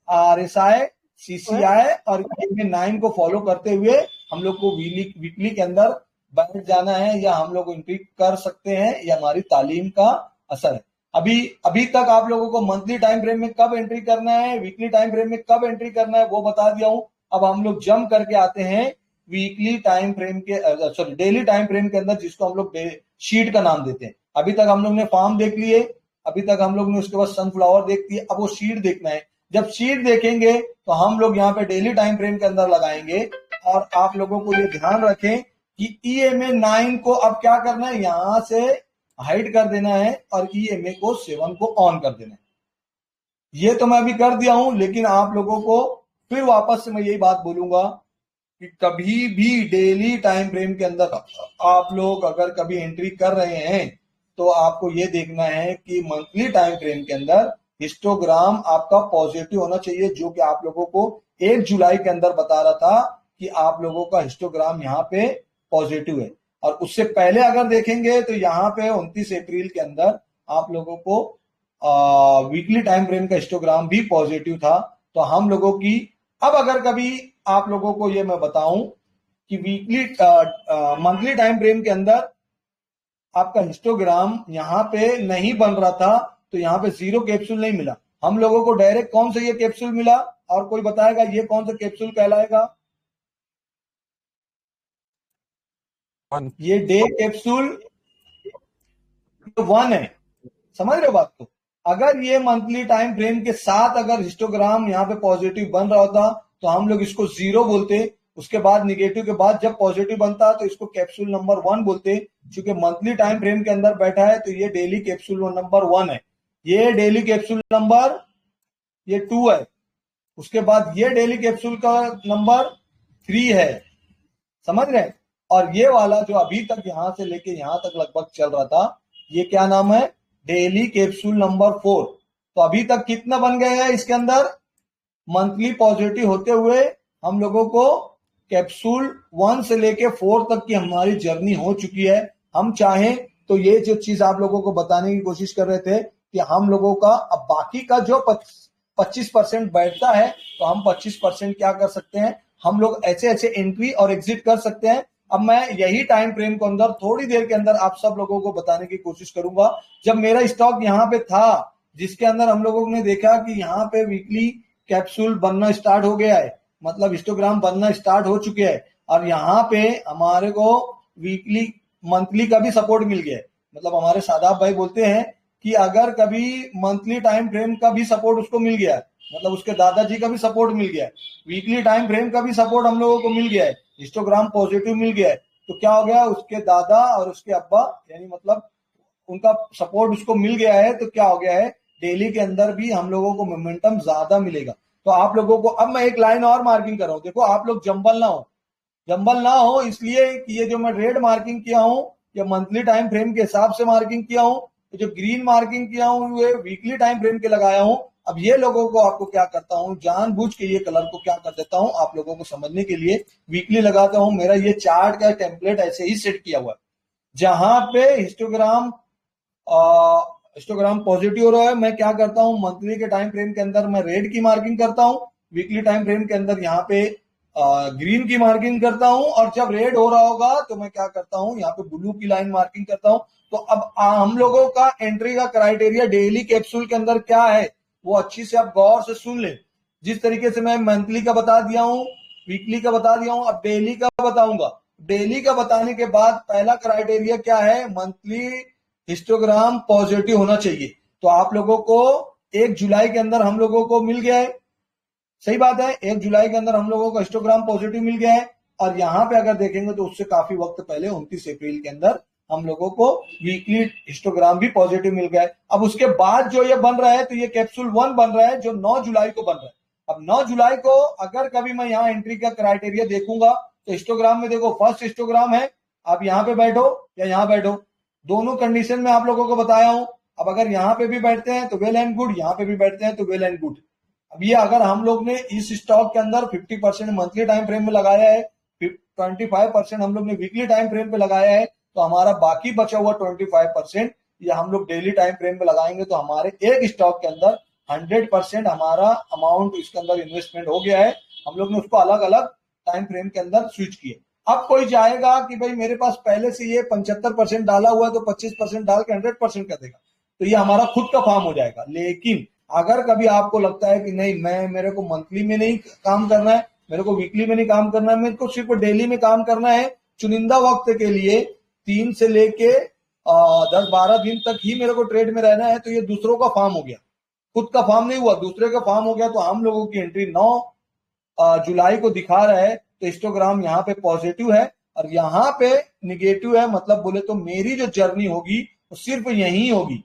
RSI, CCI और EMA 9 को फॉलो करते हुए हम लोग को वीकली के अंदर बैठ जाना है, या हम लोग एंट्री कर सकते हैं, ये हमारी तालीम का असर है। अभी तक आप लोगों को मंथली टाइम फ्रेम में कब एंट्री करना है, वीकली टाइम फ्रेम में कब एंट्री करना है वो बता दिया हूं। अब हम लोग जंप करके आते हैं वीकली टाइम फ्रेम के सॉरी डेली टाइम फ्रेम के अंदर, जिसको हम लोग शीट का नाम देते हैं। अभी तक हम लोग ने फार्म देख लिए, अभी तक हम लोग ने उसके बाद सनफ्लावर देख लिए, अब वो शीट देखना है। जब शीट देखेंगे तो हम लोग यहाँ पे डेली टाइम फ्रेम के अंदर लगाएंगे, और आप लोगों को ये ध्यान रखें कि EMA 9 को अब क्या करना है, यहां से हाइड कर देना है और EMA को 7 को ऑन कर देना है। ये तो मैं अभी कर दिया हूं, लेकिन आप लोगों को फिर वापस से मैं यही बात बोलूंगा कि कभी भी डेली टाइम फ्रेम के अंदर आप लोग अगर कभी एंट्री कर रहे हैं तो आपको ये देखना है कि मंथली टाइम फ्रेम के अंदर हिस्टोग्राम आपका पॉजिटिव होना चाहिए, जो कि आप लोगों को 1 जुलाई के अंदर बता रहा था कि आप लोगों का हिस्टोग्राम यहाँ पे पॉजिटिव है। और उससे पहले अगर देखेंगे तो यहाँ पे 29 अप्रैल के अंदर आप लोगों को वीकली टाइम फ्रेम का हिस्टोग्राम भी पॉजिटिव था। तो हम लोगों की अब अगर कभी आप लोगों को ये मैं बताऊं कि वीकली मंथली टाइम फ्रेम के अंदर आपका हिस्टोग्राम यहाँ पे नहीं बन रहा था, तो यहाँ पे 0 कैप्सूल नहीं मिला हम लोगों को, डायरेक्ट कौन सा ये कैप्सूल मिला, और कोई बताएगा ये कौन सा कैप्सूल कहलाएगा? ये डे कैप्सूल 1 है, समझ रहे हो बात को? अगर ये मंथली टाइम फ्रेम के साथ अगर हिस्टोग्राम यहाँ पे पॉजिटिव बन रहा होता तो हम लोग इसको 0 बोलते, उसके बाद निगेटिव के बाद जब पॉजिटिव बनता तो इसको कैप्सूल नंबर 1 बोलते। क्योंकि मंथली टाइम फ्रेम के अंदर बैठा है तो ये डेली कैप्सूल नंबर 1 है, ये डेली कैप्सूल नंबर ये 2 है, उसके बाद ये डेली कैप्सूल का नंबर 3 है, समझ रहे हैं? और ये वाला जो अभी तक यहां से लेके यहां तक लगभग चल रहा था, ये क्या नाम है? Daily capsule number 4। तो अभी तक कितना बन गया है इसके अंदर? मंथली पॉजिटिव होते हुए हम लोगों को कैप्सूल 1 से लेके 4 तक की हमारी जर्नी हो चुकी है। हम चाहें तो ये जो चीज आप लोगों को बताने की कोशिश कर रहे थे कि हम लोगों का अब बाकी का जो 25% बैठता है तो हम 25% क्या कर सकते हैं, हम लोग ऐसे एंट्री और एग्जिट कर सकते हैं। अब मैं यही टाइम फ्रेम को अंदर थोड़ी देर के अंदर आप सब लोगों को बताने की कोशिश करूंगा। जब मेरा स्टॉक यहाँ पे था, जिसके अंदर हम लोगों ने देखा कि यहाँ पे वीकली कैप्सूल बनना स्टार्ट हो गया है, मतलब हिस्टोग्राम बनना स्टार्ट हो चुके हैं, और यहाँ पे हमारे को वीकली मंथली का भी सपोर्ट मिल गया है। मतलब हमारे सादाब भाई बोलते हैं कि अगर कभी मंथली टाइम फ्रेम का भी सपोर्ट उसको मिल गया है, मतलब उसके दादाजी का भी सपोर्ट मिल गया है, वीकली टाइम फ्रेम का भी सपोर्ट हम लोगों को मिल गया है, हिस्टोग्राम पॉजिटिव मिल गया है, तो क्या हो गया, उसके दादा और उसके अब्बा यानी मतलब उनका सपोर्ट उसको मिल गया है, तो क्या हो गया है, डेली के अंदर भी हम लोगों को मोमेंटम ज्यादा मिलेगा। तो आप लोगों को अब मैं एक लाइन और मार्किंग कर रहा हूं, देखो आप लोग जंबल ना हो इसलिए कि ये जो मैं रेड मार्किंग किया हूं या मंथली टाइम फ्रेम के हिसाब से मार्किंग किया हूं, जो ग्रीन मार्किंग किया हूं ये वीकली टाइम फ्रेम के लगाया हूं। अब ये लोगों को आपको क्या करता हूं, जानबूझ के ये कलर को क्या कर देता हूं, आप लोगों को समझने के लिए वीकली लगाता हूं। मेरा ये चार्ट का टेम्पलेट ऐसे ही सेट किया हुआ है, जहां पे हिस्टोग्राम पॉजिटिव हो रहा है, मैं क्या करता हूं, मंथली के टाइम फ्रेम के अंदर मैं रेड की मार्किंग करता हूं, वीकली टाइम फ्रेम के अंदर यहाँ पे ग्रीन की मार्किंग करता हूं, और जब रेड हो रहा होगा तो मैं क्या करता हूं, यहाँ पे ब्लू की लाइन मार्किंग करता हूं। तो अब हम लोगों का एंट्री का क्राइटेरिया डेली कैप्सूल के अंदर क्या है वो अच्छी से आप गौर से सुन ले। जिस तरीके से मैं मंथली का बता दिया हूं, वीकली का बता दिया हूं, अब डेली का बताऊंगा। डेली का बताने के बाद पहला क्राइटेरिया क्या है, मंथली हिस्टोग्राम पॉजिटिव होना चाहिए। तो आप लोगों को 1 जुलाई के अंदर हम लोगों को मिल गया है, सही बात है, 1 जुलाई के अंदर हम लोगों को हिस्टोग्राम पॉजिटिव मिल गया है। और यहाँ पे अगर देखेंगे तो उससे काफी वक्त पहले 29 अप्रैल के अंदर हम लोगों को वीकली हिस्टोग्राम भी पॉजिटिव मिल गया है। अब उसके बाद जो ये बन रहा है तो ये कैप्सूल 1 बन रहा है जो 9 जुलाई को बन रहा है। अब 9 जुलाई को अगर कभी मैं यहाँ एंट्री का क्राइटेरिया देखूंगा तो हिस्टोग्राम में देखो फर्स्ट हिस्टोग्राम है, आप यहाँ पे बैठो या यहाँ बैठो, दोनों कंडीशन में आप लोगों को बताया हूं। अब अगर यहाँ पे भी बैठते हैं तो वेल एंड गुड, यहाँ पे भी बैठते हैं तो वेल एंड गुड। अब ये अगर हम लोग ने इस स्टॉक के अंदर 50% मंथली टाइम फ्रेम में लगाया है, 25% हम लोग ने वीकली टाइम फ्रेम पे लगाया है, तो हमारा बाकी बचा हुआ 25% ये हम लोग डेली टाइम फ्रेम पे लगाएंगे, तो हमारे एक स्टॉक के अंदर 100% हमारा अमाउंट इसके अंदर इन्वेस्टमेंट हो गया है। हम लोग ने उसको अलग अलग टाइम फ्रेम के अंदर स्विच किए। अब कोई जाएगा कि भाई मेरे पास पहले से ये 75% डाला हुआ है तो 25% डाल के 100% कर देगा, तो ये हमारा खुद का फार्म हो जाएगा। लेकिन अगर कभी आपको लगता है कि नहीं, मेरे को मंथली में नहीं काम करना है, मेरे को वीकली में नहीं काम करना है, मेरे को सिर्फ डेली में काम करना है, चुनिंदा वक्त के लिए 3 से लेके 10-12 दिन तक ही मेरे को ट्रेड में रहना है, तो ये दूसरों का फार्म हो गया, खुद का फार्म नहीं हुआ, दूसरे का फार्म हो गया। तो हम लोगों की एंट्री 9 जुलाई को दिखा रहा है, तो हिस्टोग्राम यहाँ पे पॉजिटिव है और यहाँ पे निगेटिव है। मतलब बोले तो मेरी जो जर्नी होगी वो सिर्फ यही होगी।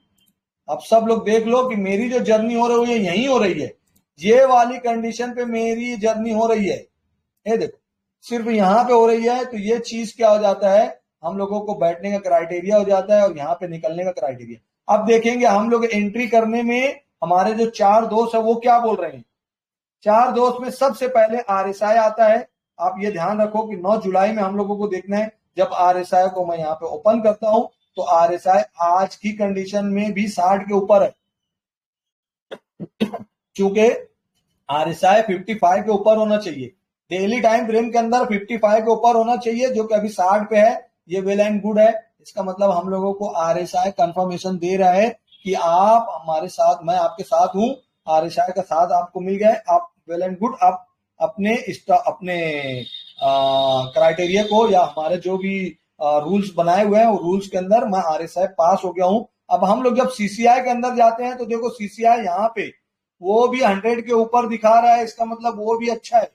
अब सब लोग देख लो कि मेरी जो जर्नी हो रही है यही हो रही है, ये वाली कंडीशन पे मेरी जर्नी हो रही है, ये देखो सिर्फ यहाँ पे हो रही है। तो ये चीज क्या हो जाता है, हम लोगों को बैठने का क्राइटेरिया हो जाता है और यहाँ पे निकलने का क्राइटेरिया। अब देखेंगे हम लोग एंट्री करने में हमारे जो 4 दोस्त है वो क्या बोल रहे हैं। 4 दोस्त में सबसे पहले RSI आता है। आप ये ध्यान रखो कि 9 जुलाई में हम लोगों को देखना है। जब RSI को मैं यहाँ पे ओपन करता हूं तो RSI आज की कंडीशन में भी 60 के ऊपर है, क्योंकि RSI 55 के ऊपर होना चाहिए, डेली टाइम फ्रेम के अंदर 55 के ऊपर होना चाहिए, जो कि अभी 60 पे है। ये वेल एंड गुड है। इसका मतलब हम लोगों को RSI कंफर्मेशन दे रहा है कि आप हमारे साथ, मैं आपके साथ हूं, RSI का साथ आपको मिल गया है, आप वेल एंड गुड, आप अपने क्राइटेरिया को या हमारे जो भी रूल्स बनाए हुए हैं वो रूल्स के अंदर मैं RSI पास हो गया हूं। अब हम लोग जब CCI के अंदर जाते हैं तो देखो CCI यहाँ पे वो भी 100 के ऊपर दिखा रहा है। इसका मतलब वो भी अच्छा है,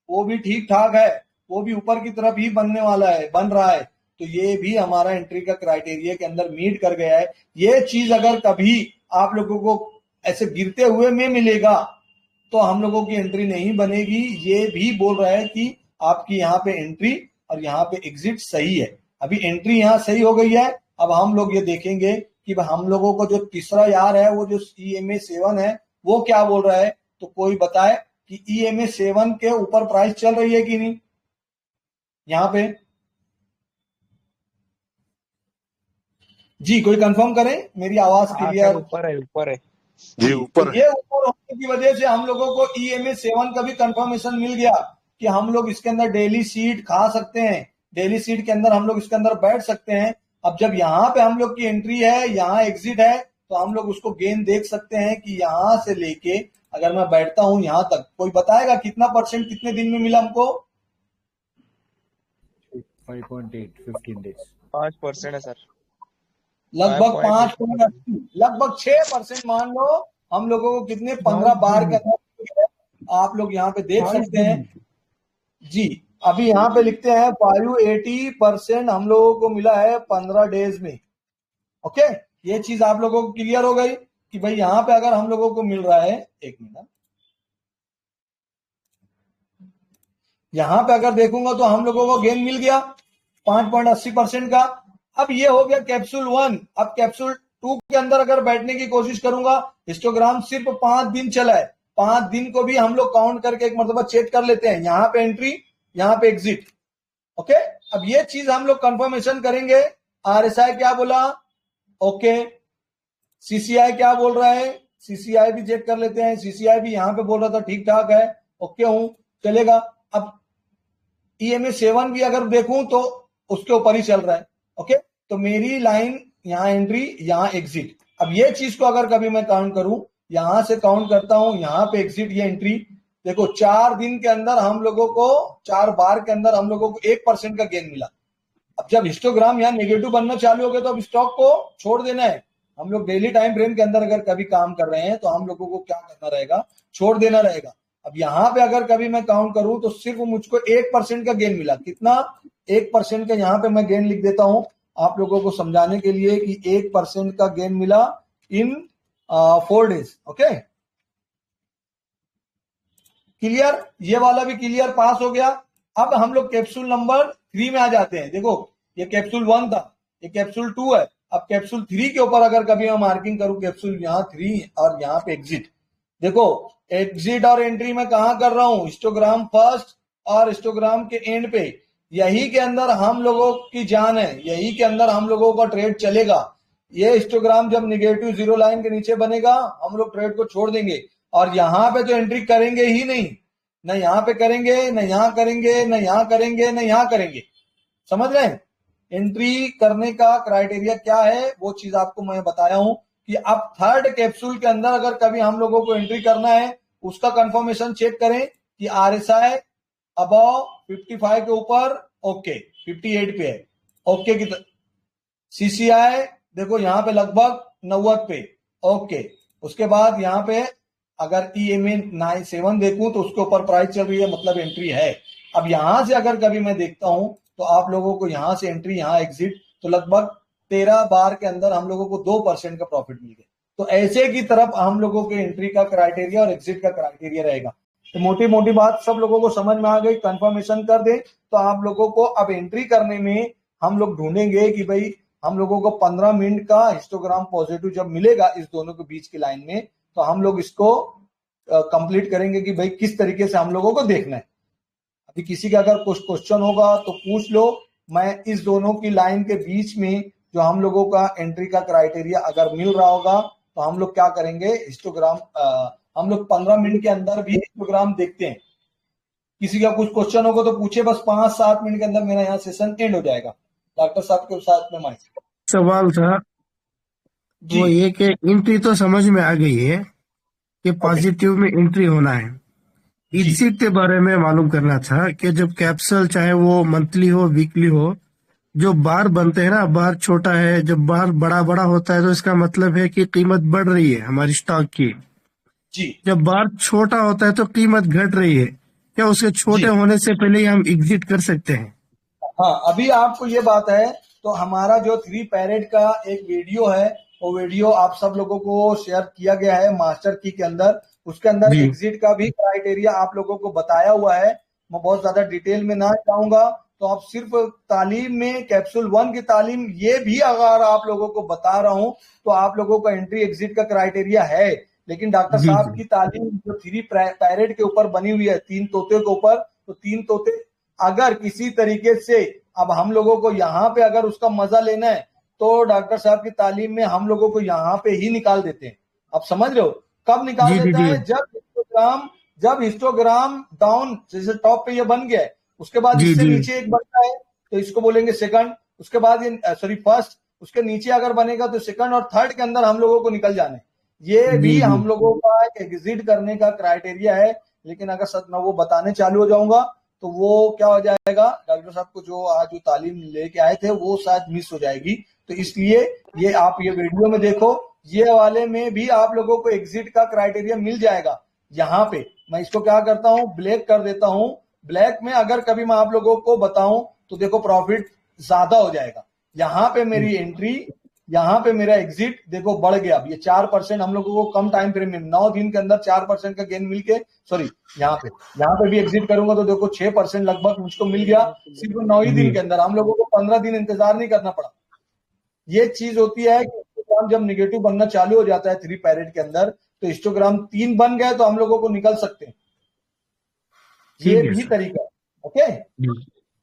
वो भी ठीक ठाक है, वो भी ऊपर की तरफ ही बनने वाला है, बन रहा है। तो ये भी हमारा एंट्री का क्राइटेरिया के अंदर मीट कर गया है। ये चीज अगर कभी आप लोगों को ऐसे गिरते हुए में मिलेगा तो हम लोगों की एंट्री नहीं बनेगी। ये भी बोल रहा है कि आपकी यहाँ पे एंट्री और यहाँ पे एग्जिट सही है। अभी एंट्री यहाँ सही हो गई है। अब हम लोग ये देखेंगे कि हम लोगों को जो तीसरा यार है वो जो EMA 7 है वो क्या बोल रहा है। तो कोई बताए कि EMA 7 के ऊपर प्राइस चल रही है कि नहीं। यहाँ पे जी कोई कंफर्म करे, मेरी आवाज क्लियर? ऊपर है, ऊपर है जी, ऊपर ये ऊपर होने की वजह से हम लोगों को EMA 7 का भी कंफर्मेशन मिल गया कि हम लोग इसके अंदर डेली सीट खा सकते हैं, डेली सीट के अंदर हम लोग इसके अंदर बैठ सकते हैं। अब जब यहाँ पे हम लोग की एंट्री है, यहाँ एग्जिट है, तो हम लोग उसको गेन देख सकते हैं कि यहाँ से लेके अगर मैं बैठता हूं यहाँ तक, कोई बताएगा कितना परसेंट कितने दिन में मिला हमको? 5.8 15 डेज 5% है सर, लगभग 5.80, लगभग 6% मान लो हम लोगों को कितने 15 बार के अंदर आप लोग यहाँ पे देख सकते हैं। जी अभी यहाँ पे लिखते हैं 580% हम लोगों को मिला है 15 डेज में। ओके, ये चीज आप लोगों को क्लियर हो गई कि भाई यहाँ पे अगर हम लोगों को मिल रहा है, एक मिनट, यहाँ पे अगर देखूंगा तो हम लोगों को गेन मिल गया 5.80% का। अब ये हो गया कैप्सूल 1। अब कैप्सूल 2 के अंदर अगर बैठने की कोशिश करूंगा, हिस्टोग्राम सिर्फ 5 दिन चला है, 5 दिन को भी हम लोग काउंट करके एक मरतबा चेक कर लेते हैं। यहाँ पे एंट्री, यहाँ पे एग्जिट। ओके, अब ये चीज हम लोग कंफर्मेशन करेंगे। RSI क्या बोला, ओके, CCI क्या बोल रहा है, CCI भी चेक कर लेते हैं। CCI भी यहाँ पे बोल रहा था ठीक ठाक है, ओके हूं, चलेगा। अब EMA 7 भी अगर देखूं तो उसके ऊपर ही चल रहा है। ओके, तो मेरी लाइन यहाँ एंट्री, यहाँ एग्जिट। अब ये चीज को अगर कभी मैं काउंट करूं, यहां से काउंट करता हूं, यहाँ पे एग्जिट, ये एंट्री, देखो 4 दिन के अंदर हम लोगों को, 4 बार के अंदर हम लोगों को 1% का गेन मिला। अब जब हिस्टोग्राम यहाँ नेगेटिव बनना चालू हो गया तो अब स्टॉक को छोड़ देना है। हम लोग डेली टाइम फ्रेम के अंदर अगर कभी काम कर रहे हैं तो हम लोगों को क्या करना रहेगा, छोड़ देना रहेगा। अब यहाँ पे अगर कभी मैं काउंट करूं तो सिर्फ मुझको 1% का गेन मिला। कितना? 1% का यहाँ पे मैं गेन लिख देता हूं आप लोगों को समझाने के लिए कि 1% का गेन मिला इन 4 डेज। Okay, clear? ये वाला भी क्लियर, पास हो गया। अब हम लोग कैप्सूल नंबर 3 में आ जाते हैं। देखो ये कैप्सूल 1 था, ये कैप्सूल 2 है, अब कैप्सूल 3 के ऊपर अगर कभी मैं मार्किंग करूं, कैप्सूल यहाँ 3 और यहाँ पे एग्जिट, देखो एग्जिट और एंट्री में कहां कर रहा हूं, हिस्टोग्राम फर्स्ट और हिस्टोग्राम के एंड पे, यही के अंदर हम लोगों की जान है, यही के अंदर हम लोगों का ट्रेड चलेगा। ये हिस्टोग्राम जब निगेटिव जीरो लाइन के नीचे बनेगा हम लोग ट्रेड को छोड़ देंगे, और यहाँ पे तो एंट्री करेंगे ही नहीं, न यहाँ पे करेंगे, न यहाँ करेंगे, न यहाँ करेंगे, न यहाँ करेंगे। समझ रहे हैं? एंट्री करने का क्राइटेरिया क्या है वो चीज आपको मैं बताया हूं कि अब थर्ड कैप्सूल के अंदर अगर कभी हम लोगों को एंट्री करना है, उसका कंफर्मेशन चेक करें कि RSI अबव 55 के ऊपर ओके, 58 पे है ओके की CCI देखो यहाँ पे लगभग 90 पे ओके। उसके बाद यहाँ पे अगर EMA 97 देखूं तो उसके ऊपर प्राइस चल रही है, मतलब एंट्री है। अब यहां से अगर कभी मैं देखता हूं तो आप लोगों को यहां से एंट्री, यहां एग्जिट, तो लगभग 13 बार के अंदर हम लोगों को 2% का प्रॉफिट मिल गया। तो ऐसे की तरफ हम लोगों के एंट्री का क्राइटेरिया और एग्जिट का क्राइटेरिया रहेगा। तो मोटी मोटी बात सब लोगों को समझ में आ गई, कंफर्मेशन कर दे तो आप लोगों को अब एंट्री करने में हम लोग ढूंढेंगे कि भाई हम लोगों को 15 मिनट का हिस्टोग्राम पॉजिटिव जब मिलेगा इस दोनों के बीच की लाइन में, तो हम लोग इसको कंप्लीट करेंगे कि भाई किस तरीके से हम लोगों को देखना है। अभी किसी का अगर कुछ क्वेश्चन होगा तो पूछ लो। मैं इस दोनों की लाइन के बीच में जो हम लोगों का एंट्री का क्राइटेरिया अगर मिल रहा होगा तो हम लोग क्या करेंगे, हिस्टोग्राम हम लोग 15 मिनट के अंदर भी हिस्टोग्राम देखते हैं। किसी का कुछ क्वेश्चन होगा तो पूछे, बस 5-7 मिनट के अंदर मेरा यहाँ सेशन एंड हो जाएगा। डॉक्टर साहब के साथ में माइक सवाल था वो ये कि एंट्री तो समझ में आ गई है कि पॉजिटिव में एंट्री होना है, एग्जिट के बारे में मालूम करना था कि जब कैप्सूल चाहे वो मंथली हो वीकली हो, जो बार बनते हैं ना, बार छोटा है, जब बार बड़ा बड़ा होता है तो इसका मतलब है कि कीमत बढ़ रही है हमारी स्टॉक की जी। जब बार छोटा होता है तो कीमत घट रही है, क्या उसके छोटे होने से पहले ही हम एग्जिट कर सकते हैं? हाँ, अभी आपको ये बात है तो हमारा जो 3 पैरेट का एक वीडियो है, वो वीडियो आप सब लोगों को शेयर किया गया है मास्टर की के अंदर। उसके अंदर एग्जिट का भी क्राइटेरिया आप लोगों को बताया हुआ है। मैं बहुत ज्यादा डिटेल में ना जाऊंगा, तो आप सिर्फ तालीम में कैप्सूल 1 की तालीम ये भी अगर आप लोगों को बता रहा हूं तो आप लोगों का एंट्री एग्जिट का क्राइटेरिया है। लेकिन डॉक्टर साहब की तालीम जो 3 पैरेट के ऊपर बनी हुई है, 3 तोते के ऊपर, तो 3 तोते अगर किसी तरीके से अब हम लोगों को यहाँ पे अगर उसका मजा लेना है तो डॉक्टर साहब की तालीम में हम लोगों को यहाँ पे ही निकाल देते हैं। आप समझ रहे हो कब निकाल देता है? जब हिस्टोग्राम डाउन, जैसे टॉप पे ये बन गया है, उसके बाद इससे नीचे एक बनता है तो इसको बोलेंगे सेकंड, उसके बाद ये फर्स्ट, उसके नीचे अगर बनेगा तो सेकंड और थर्ड के अंदर हम लोगों को निकल जाना है। ये भी हम लोगों का एग्जिट करने का क्राइटेरिया है। लेकिन अगर सच मैं वो बताने चालू हो जाऊंगा तो वो क्या हो जाएगा, डॉक्टर साहब को जो आज जो तालीम लेके आए थे वो शायद मिस हो जाएगी। तो इसलिए ये आप ये वीडियो में देखो, ये वाले में भी आप लोगों को एग्जिट का क्राइटेरिया मिल जाएगा। यहाँ पे मैं इसको क्या करता हूँ, ब्लैक कर देता हूँ। ब्लैक में अगर कभी मैं आप लोगों को बताऊं तो देखो प्रॉफिट ज्यादा हो जाएगा। यहाँ पे मेरी एंट्री, यहाँ पे मेरा एग्जिट देखो बढ़ गया। अब ये 4% हम लोगों को कम टाइम फ्रेम में 9 दिन के अंदर 4% का गेन मिल के, सॉरी यहाँ पे भी एग्जिट करूंगा तो देखो 6% लगभग मुझको मिल गया सिर्फ 9 ही दिन के अंदर। हम लोगों को 15 दिन इंतजार नहीं करना पड़ा। ये चीज होती है कि हिस्टोग्राम जब निगेटिव बनना चालू हो जाता है 3 पैरेट के अंदर, तो हिस्टोग्राम 3 बन गए तो हम लोगों को निकल सकते हैं। ये भी तरीका है। ओके,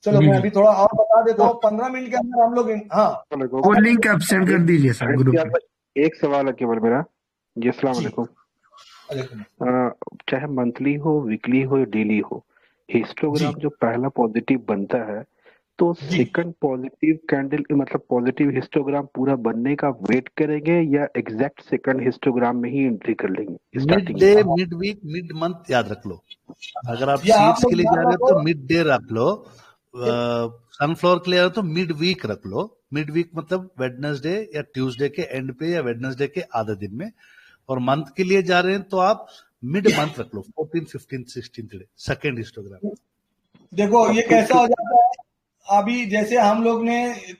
चलो मैं अभी थोड़ा और बता देता हूँ। 15 मिनट के अंदर हम लोग, हाँ वो लिंक आप सेंड कर दीजिए सर ग्रुप में। एक सवाल है केवल मेरा। जी अस्सलाम वालेकुम। चाहे मंथली हो, वीकली हो या डेली हो, हिस्टोग्राम जो पहला पॉजिटिव बनता है तो सेकंड पॉजिटिव कैंडल मतलब पॉजिटिव हिस्टोग्राम पूरा बनने का वेट करेंगे या एग्जैक्ट सेकंड हिस्टोग्राम में ही एंट्री कर लेंगे? Mid day, mid week, mid month याद रख लो। अगर आप सीड्स के लिए जा रहे हो तो मिड डे रख लो, सनफ्लावर के लिए आ रहे हो तो मिड वीक रख लो। मिड वीक मतलब वेडनेसडे या ट्यूसडे के एंड पे या वेडनेसडे के आधे दिन में। और मंथ के लिए जा रहे हैं तो आप मिड मंथ रख लो, 14, 15, 16 डे सेकेंड हिस्टोग्राम। देखो ये कैसा हो जाता है, अभी जैसे हम लोग ने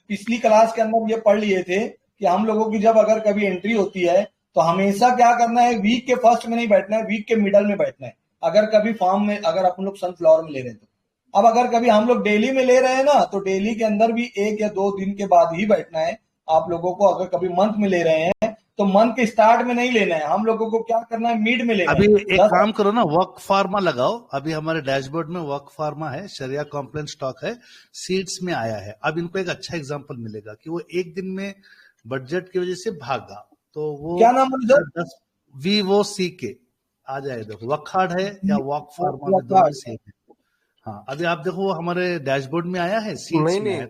पिछली क्लास के अंदर ये पढ़ लिए थे कि हम लोगों की जब अगर कभी एंट्री होती है तो हमेशा क्या करना है, वीक के फर्स्ट में नहीं बैठना है, वीक के मिडल में बैठना है। अगर कभी फॉर्म में अगर अपन लोग सनफ्लावर में ले रहे हैं तो, अब अगर कभी हम लोग डेली में ले रहे हैं ना तो डेली के अंदर भी 1 या 2 दिन के बाद ही बैठना है। आप लोगों को अगर कभी मंथ में ले रहे हैं तो मंथ के स्टार्ट में नहीं लेना है, हम लोगों को क्या करना है, मिड में लेना है। अभी एक काम करो ना, वर्क फार्मा लगाओ। अभी हमारे डैशबोर्ड में वर्क फार्मा है, शरिया कॉम्प्लेन स्टॉक है, सीड्स में आया है। अब इनको एक अच्छा एग्जांपल मिलेगा कि वो एक दिन में बजट की वजह से भागा, तो वो क्या नाम है सर? VOCK आ जाए। देखो वॉकहार्ड है या वर्क फार्मा में दोनों सेम है। हाँ, अभी आप देखो वो हमारे डैशबोर्ड में आया है, सीड्स में आया है।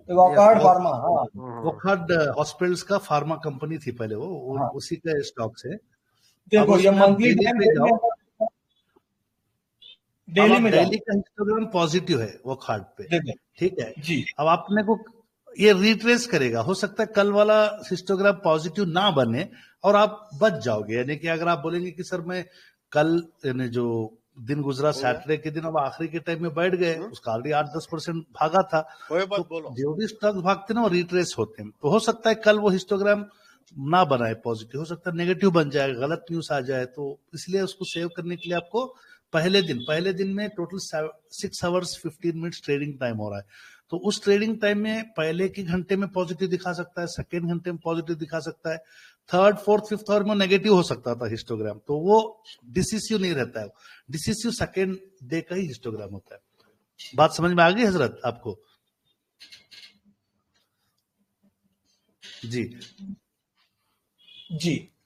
तो वॉकहार्ड फार्मा, हाँ वॉकहार्ड हॉस्पिटल्स का फार्मा कंपनी थी पहले, वो हाँ। उसी का स्टॉक है। देखो ये मंथली डेली में डेली का हिस्टोग्राम पॉजिटिव है वॉकहार्ड पे, ठीक है जी। अब आपने को ये रिट्रेस करेगा, हो सकता है कल वाला हिस्टोग्राम पॉजिटिव ना बने और आप बच जाओगे। यानी कि अगर आप बोलेंगे कि सर मैं कल, यानी जो दिन गुजरा सैटरडे के दिन, अब आखिरी के टाइम में बैठ गए, उसका ऑलरेडी 8-10% भागा था, तो जो भी स्टॉक भागते ना वो रिट्रेस होते हैं। तो हो सकता है कल वो हिस्टोग्राम ना बनाए पॉजिटिव, हो सकता है नेगेटिव बन जाए, गलत न्यूज आ जाए। तो इसलिए उसको सेव करने के लिए आपको पहले दिन में total 6 hours 15 minutes trading time हो रहा है। तो उस ट्रेडिंग टाइम में पहले के घंटे में पॉजिटिव दिखा सकता है, सेकेंड घंटे में पॉजिटिव दिखा सकता है, थर्ड फोर्थ फिफ्थ आवर में नेगेटिव हो सकता था हिस्टोग्राम। तो वो डिसिसिव नहीं रहता है, डिसिसिव सेकेंड डे का ही हिस्टोग्राम होता है। बात समझ में आ गई हजरत आपको? जी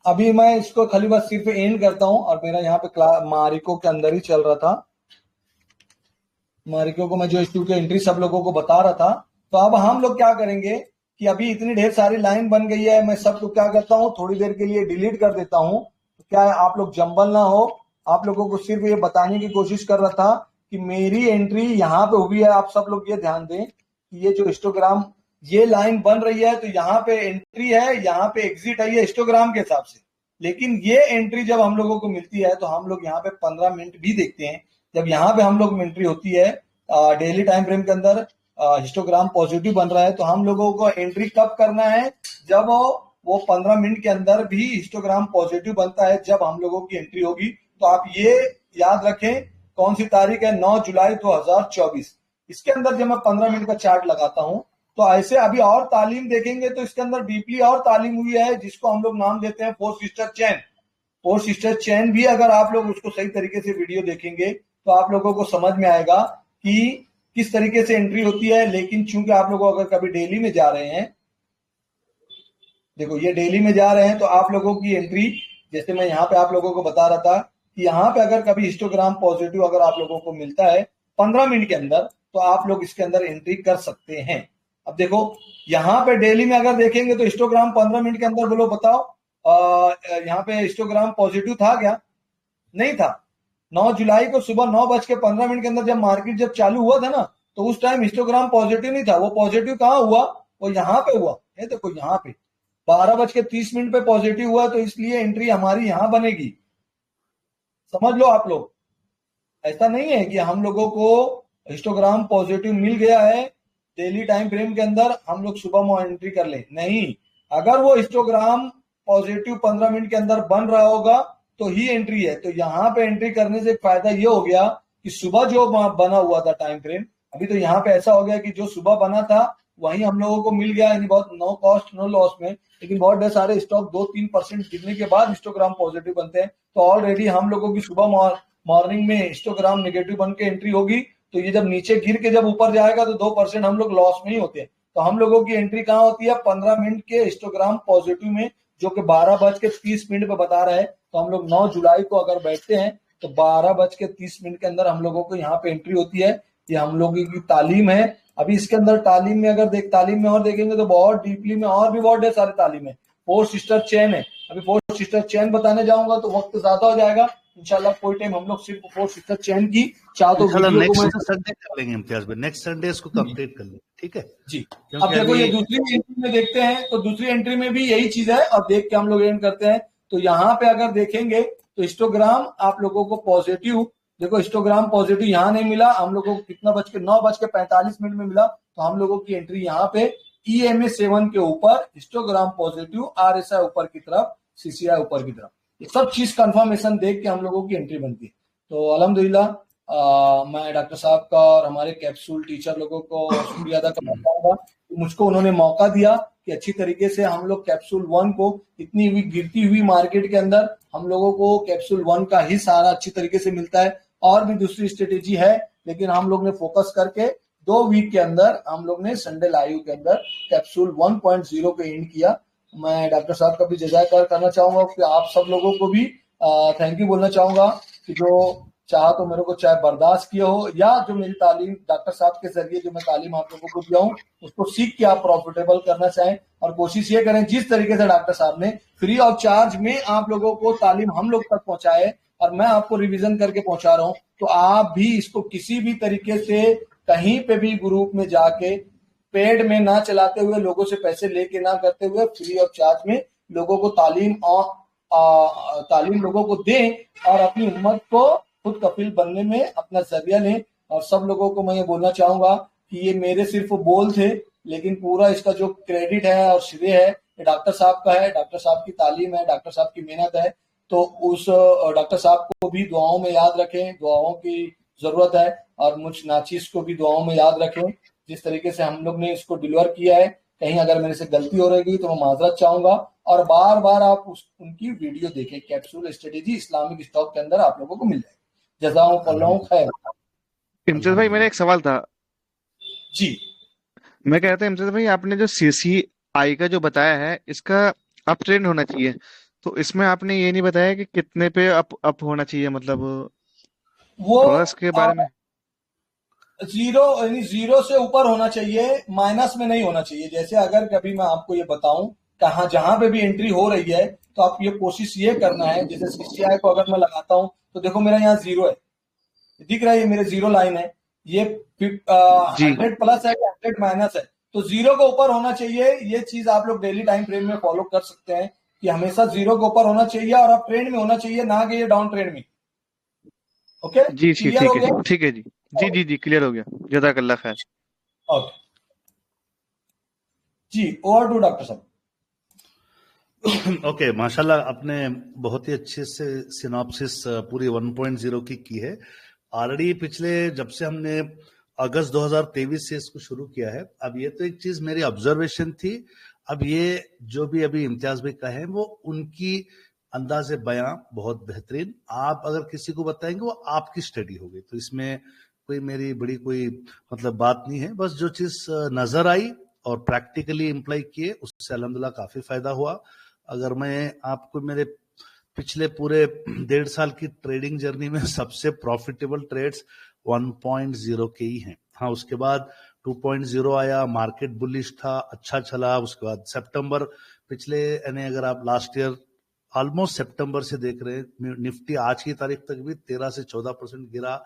अभी मैं इसको खाली बस सिर्फ एंड करता हूं, और मेरा यहाँ पे मारिको के अंदर ही चल रहा था। मारिको को मैं जो इश्यू के एंट्री सब लोगों को बता रहा था। तो अब हम लोग क्या करेंगे कि अभी इतनी ढेर सारी लाइन बन गई है, मैं सबको क्या करता हूँ थोड़ी देर के लिए डिलीट कर देता हूँ। तो क्या है, आप लोग जंबल ना हो, आप लोगों को सिर्फ ये बताने की कोशिश कर रहा था कि मेरी एंट्री यहाँ पे हुई है। आप सब लोग ये ध्यान दें कि ये जो हिस्टोग्राम ये लाइन बन रही है, तो यहाँ पे एंट्री है, यहाँ पे एग्जिट है, ये हिस्टोग्राम के हिसाब से। लेकिन ये एंट्री जब हम लोगों को मिलती है तो हम लोग यहाँ पे 15 मिनट भी देखते हैं। जब यहाँ पे हम लोग में एंट्री होती है डेली टाइम फ्रेम के अंदर, हिस्टोग्राम पॉजिटिव बन रहा है, तो हम लोगों को एंट्री कब करना है, जब वो 15 मिनट के अंदर भी हिस्टोग्राम पॉजिटिव बनता है, जब हम लोगों की एंट्री होगी। तो आप ये याद रखें, कौन सी तारीख है, 9 जुलाई 2024। इसके अंदर जब मैं 15 मिनट का चार्ट लगाता हूं, तो ऐसे अभी और तालीम देखेंगे तो इसके अंदर डीपली और तालीम हुई है, जिसको हम लोग नाम देते हैं 4 सिस्टर चेन। 4 सिस्टर चेन भी अगर आप लोग उसको सही तरीके से वीडियो देखेंगे तो आप लोगों को समझ में आएगा कि किस तरीके से एंट्री होती है। लेकिन चूंकि आप लोग अगर कभी डेली में जा रहे हैं, देखो ये डेली में जा रहे हैं, तो आप लोगों की एंट्री, जैसे मैं यहाँ पे आप लोगों को बता रहा था कि यहाँ पे अगर कभी हिस्टोग्राम पॉजिटिव अगर आप लोगों को मिलता है 15 मिनट के अंदर, तो आप लोग इसके अंदर एंट्री कर सकते हैं। अब देखो यहाँ पे डेली में अगर देखेंगे तो हिस्टोग्राम 15 मिनट के अंदर, बोलो बताओ यहाँ पे हिस्टोग्राम पॉजिटिव था क्या? नहीं था। 9 जुलाई को सुबह 9:15 के अंदर जब मार्केट जब चालू हुआ था ना, तो उस टाइम हिस्टोग्राम पॉजिटिव नहीं था। वो पॉजिटिव कहाँ हुआ? वो यहाँ पे हुआ है। देखो यहाँ पे 12:30 पे पॉजिटिव हुआ, तो इसलिए एंट्री हमारी यहाँ बनेगी। समझ लो आप लोग, ऐसा नहीं है कि हम लोगों को हिस्टोग्राम पॉजिटिव मिल गया है डेली टाइम फ्रेम के अंदर, हम लोग सुबह में एंट्री कर ले। नहीं, अगर वो हिस्टोग्राम पॉजिटिव 15 मिनट के अंदर बन रहा होगा तो ही एंट्री है। तो यहाँ पे एंट्री करने से फायदा ये हो गया कि सुबह जो बना हुआ था टाइम फ्रेम, अभी तो यहाँ पे ऐसा हो गया कि जो सुबह बना था वही हम लोगों को मिल गया, यानी बहुत नो कॉस्ट नो लॉस में। लेकिन बहुत सारे स्टॉक 2-3% गिरने के बाद हिस्टोग्राम पॉजिटिव बनते हैं। तो ऑलरेडी हम लोगों की सुबह मॉर्निंग में हिस्टोग्राम नेगेटिव बन के एंट्री होगी, तो ये जब नीचे गिर के जब ऊपर जाएगा तो 2% हम लोग लॉस में ही होते हैं। तो हम लोगों की एंट्री कहाँ होती है? 15 मिनट के हिस्टोग्राम पॉजिटिव में, जो कि 12:30 पे बता रहा है। तो हम लोग 9 जुलाई को अगर बैठते हैं तो 12:30 के अंदर हम लोगों को यहाँ पे एंट्री होती है। ये हम लोगों की तालीम है। अभी इसके अंदर तालीम में अगर तालीम में और देखेंगे तो बहुत डीपली में और भी बहुत ढेर सारी तालीम है। 4 सिस्टर चेन है। अभी 4 सिस्टर चेन बताने जाऊंगा तो वक्त ज्यादा हो जाएगा। इंशाल्लाह कोई टाइम हम लोग सिर्फ 4 सिस्टर चेन की चाह तो नेक्स्ट संडे कर लेंगे इम्तियाज भाई, नेक्स्ट संडे इसको कंप्लीट कर लेंगे, ठीक है जी। अब देखो ये दूसरी एंट्री में देखते हैं, तो दूसरी एंट्री में भी यही चीज है। अब देख के हम लोग एंड करते हैं। तो यहाँ पे अगर देखेंगे तो हिस्टोग्राम आप लोगों को पॉजिटिव, देखो हिस्टोग्राम पॉजिटिव यहाँ नहीं मिला हम लोगों को, कितना 9:45 में मिला। तो हम लोगों की एंट्री यहाँ पे EMA 7 के ऊपर, हिस्टोग्राम पॉजिटिव, RSI ऊपर की तरफ, CCI ऊपर की तरफ, ये सब चीज कंफर्मेशन देख के हम लोगों की एंट्री बनती है। तो अल्हम्दुलिल्लाह मैं डॉक्टर साहब का और हमारे कैप्सूल टीचर लोगों को शुक्रिया अदा करना चाहूंगा कि मुझको उन्होंने मौका दिया कि अच्छी तरीके से हम लोग कैप्सूल 1 को इतनी हुई गिरती हुई मार्केट के अंदर हम लोगों को कैप्सूल 1 का ही सहारा अच्छी तरीके से मिलता है। और भी दूसरी स्ट्रेटेजी है, लेकिन हम लोग ने फोकस करके 2 वीक के अंदर हम लोग ने संडे लाइव के अंदर कैप्सूल 1.0 पे एंड किया। मैं डॉक्टर साहब का भी जज़ाकार करना चाहूंगा कि आप सब लोगों को भी थैंक यू बोलना चाहूंगा कि जो चाह तो मेरे को चाहे बर्दाश्त किया हो, या जो मेरी तालीम डॉक्टर साहब के जरिए जो मैं तालीम आप लोगों को दिया हूँ उसको सीख के आप प्रॉफिटेबल करना चाहें। और कोशिश ये करें जिस तरीके से डॉक्टर साहब ने फ्री ऑफ चार्ज में आप लोगों को तालीम हम लोग तक पहुंचाए और मैं आपको रिवीजन करके पहुंचा रहा हूँ, तो आप भी इसको किसी भी तरीके से कहीं पे भी ग्रुप में जाके पेड में ना चलाते हुए, लोगों से पैसे लेके ना करते हुए, फ्री ऑफ चार्ज में लोगों को तालीम लोगों को दें और अपनी उम्मत को खुद कफील बनने में अपना जरिया लें। और सब लोगों को मैं ये बोलना चाहूंगा कि ये मेरे सिर्फ बोल थे, लेकिन पूरा इसका जो क्रेडिट है और श्रेय है ये डॉक्टर साहब का है, डॉक्टर साहब की तालीम है, डॉक्टर साहब की मेहनत है। तो उस डॉक्टर साहब को भी दुआओं में याद रखें, दुआओं की जरूरत है, और मुझ नाचीज को भी दुआओं में याद रखें। जिस तरीके से हम लोग ने इसको डिलीवर किया है, कहीं अगर मेरे से गलती हो रही तो मैं माजरत चाहूंगा। और बार बार आप उनकी वीडियो देखें, कैप्सूल स्ट्रेटेजी इस्लामिक स्टॉक के अंदर आप लोगों को मिल जाएगी। जज़ाकुमुल्लाह खैर। इम्तियाज भाई, मेरा एक सवाल था जी। मैं कह रहा था इम्तियाज भाई, आपने जो CCI का जो बताया है इसका अप ट्रेंड होना चाहिए, तो इसमें आपने ये नहीं बताया कि कितने पे अप होना चाहिए, मतलब वो थोड़ा इसके बारे में। जीरो यानी जीरो से ऊपर होना चाहिए, माइनस में नहीं होना चाहिए। जैसे अगर कभी मैं आपको ये बताऊं कहाँ जहां पे भी एंट्री हो रही है तो आप ये कोशिश ये करना है, जैसे CCI को अगर मैं लगाता हूं तो देखो मेरा यहाँ 0 है, दिख रहा है, ये मेरे 0 लाइन है, ये 100 प्लस है, 100 माइनस है, तो 0 के ऊपर होना चाहिए। ये चीज आप लोग डेली टाइम फ्रेम में फॉलो कर सकते हैं कि हमेशा 0 के ऊपर होना चाहिए और आप ट्रेंड में होना चाहिए, ना कि ये डाउन ट्रेंड में। ओके जी जी, क्लियर हो ठीक है गया? ठीक है जी जी जी जी, क्लियर हो गया, जज़ाकल्लाह खैर। ओके जी, ओवर टू डॉक्टर साहब। ओके, माशाल्लाह आपने बहुत ही अच्छे से सिनॉप्सिस पूरी 1.0 की है। ऑलरेडी पिछले जब से हमने अगस्त 2023 से इसको शुरू किया है, अब ये तो एक चीज मेरी ऑब्जर्वेशन थी, अब ये जो भी अभी इम्तियाज भाई कहे वो उनकी अंदाज़े बयां बहुत बेहतरीन, आप अगर किसी को बताएंगे वो आपकी स्टडी होगी, तो इसमें कोई मेरी बड़ी कोई मतलब बात नहीं है। बस जो चीज नजर आई और प्रैक्टिकली इम्प्लाई किए उससे अल्हम्दुलिल्लाह काफी फायदा हुआ। अगर मैं आपको मेरे पिछले पूरे 1.5 साल की ट्रेडिंग जर्नी में सबसे प्रॉफिटेबल ट्रेड्स 1.0 के ही हैं। हाँ, उसके बाद 2.0 आया, मार्केट बुलिश था, अच्छा चला। उसके बाद सितंबर पिछले यानी अगर आप लास्ट ईयर ऑलमोस्ट सितंबर से देख रहे हैं, निफ्टी आज की तारीख तक भी 13 से 14% गिरा।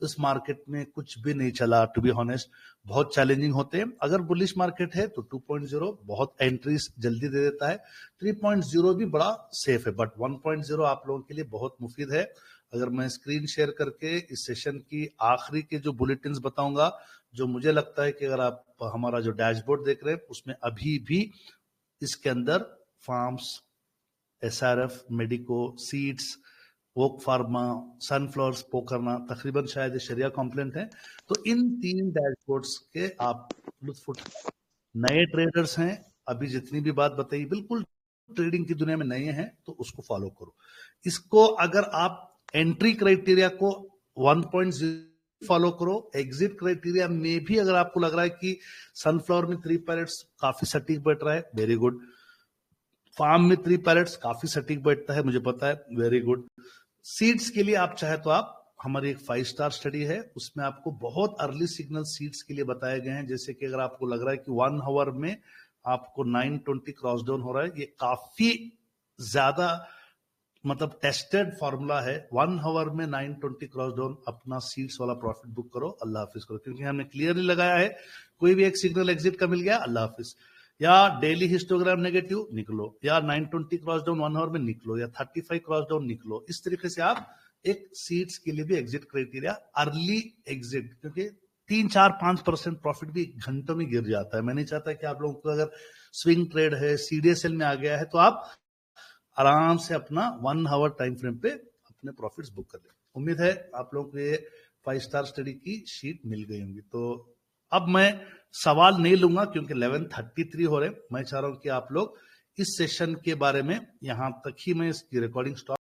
इस मार्केट में कुछ भी नहीं चला, टू बी ऑनेस्ट बहुत चैलेंजिंग होते हैं। अगर बुलिश मार्केट है तो 2.0 बहुत एंट्रीज जल्दी दे देता है, 3.0 भी बड़ा सेफ है, बट 1.0 आप लोगों के लिए बहुत मुफीद है। अगर मैं स्क्रीन शेयर करके इस सेशन की आखिरी के जो बुलेटिन्स बताऊंगा, जो मुझे लगता है कि अगर आप हमारा जो डैशबोर्ड देख रहे हैं उसमें अभी भी इसके अंदर फार्म्स, SRF, मेडिको, सीड्स, वोक फार्मा, सनफ्लावर, पोकरना तकरीबन शायद शरिया कॉम्प्लेंट है। तो इन 3 डैशबोर्ड्स के आप लुत्फ उठाएं। नए ट्रेडर्स हैं, अभी जितनी भी बात बताई बिल्कुल ट्रेडिंग की दुनिया में नए हैं तो उसको फॉलो करो। इसको अगर आप एंट्री क्राइटेरिया को 1.0 फॉलो करो, एग्जिट क्राइटेरिया में भी अगर आपको लग रहा है कि सनफ्लावर में 3 पैलेट्स काफी सटीक बैठ रहा है, वेरी गुड। फार्म में 3 पैलेट्स काफी सटीक बैठता है, मुझे पता है, वेरी गुड। सीड्स के लिए आप चाहे तो आप हमारी एक 5 स्टार स्टडी है, उसमें आपको बहुत अर्ली सिग्नल सीड्स के लिए बताए गए हैं। जैसे कि अगर आपको लग रहा है कि 1 आवर में आपको 920 क्रॉस डाउन हो रहा है, ये काफी ज्यादा मतलब टेस्टेड फॉर्मूला है। 1 आवर में 920 क्रॉस डाउन, अपना सीड्स वाला प्रॉफिट बुक करो, अल्लाह हाफिज करो, क्योंकि हमने क्लियरली लगाया है कोई भी एक सिग्नल एग्जिट का मिल गया, अल्लाह हाफिज। या डेली हिस्टोग्राम नेगेटिव निकलो, या 920 क्रॉस डाउन 1 आवर में निकलो, या 35 क्रॉस डाउन निकलो। इस तरीके से आप एक सीड्स के लिए भी एग्जिट क्राइटेरिया अर्ली एग्जिट, क्योंकि 3-4-5% प्रॉफिट भी घंटों में गिर जाता है। मैं नहीं चाहता कि आप लोगों को अगर स्विंग ट्रेड है, CDSL में आ गया है, तो आप आराम से अपना 1 आवर टाइम फ्रेम पे अपने प्रॉफिट्स बुक कर लें। उम्मीद है आप लोगों को ये 5 स्टार स्टडी की शीट मिल गई होंगी। तो अब मैं सवाल नहीं लूंगा क्योंकि 11:33 हो रहे। मैं चाह रहा हूं कि आप लोग इस सेशन के बारे में यहां तक ही मैं इसकी रिकॉर्डिंग स्टॉप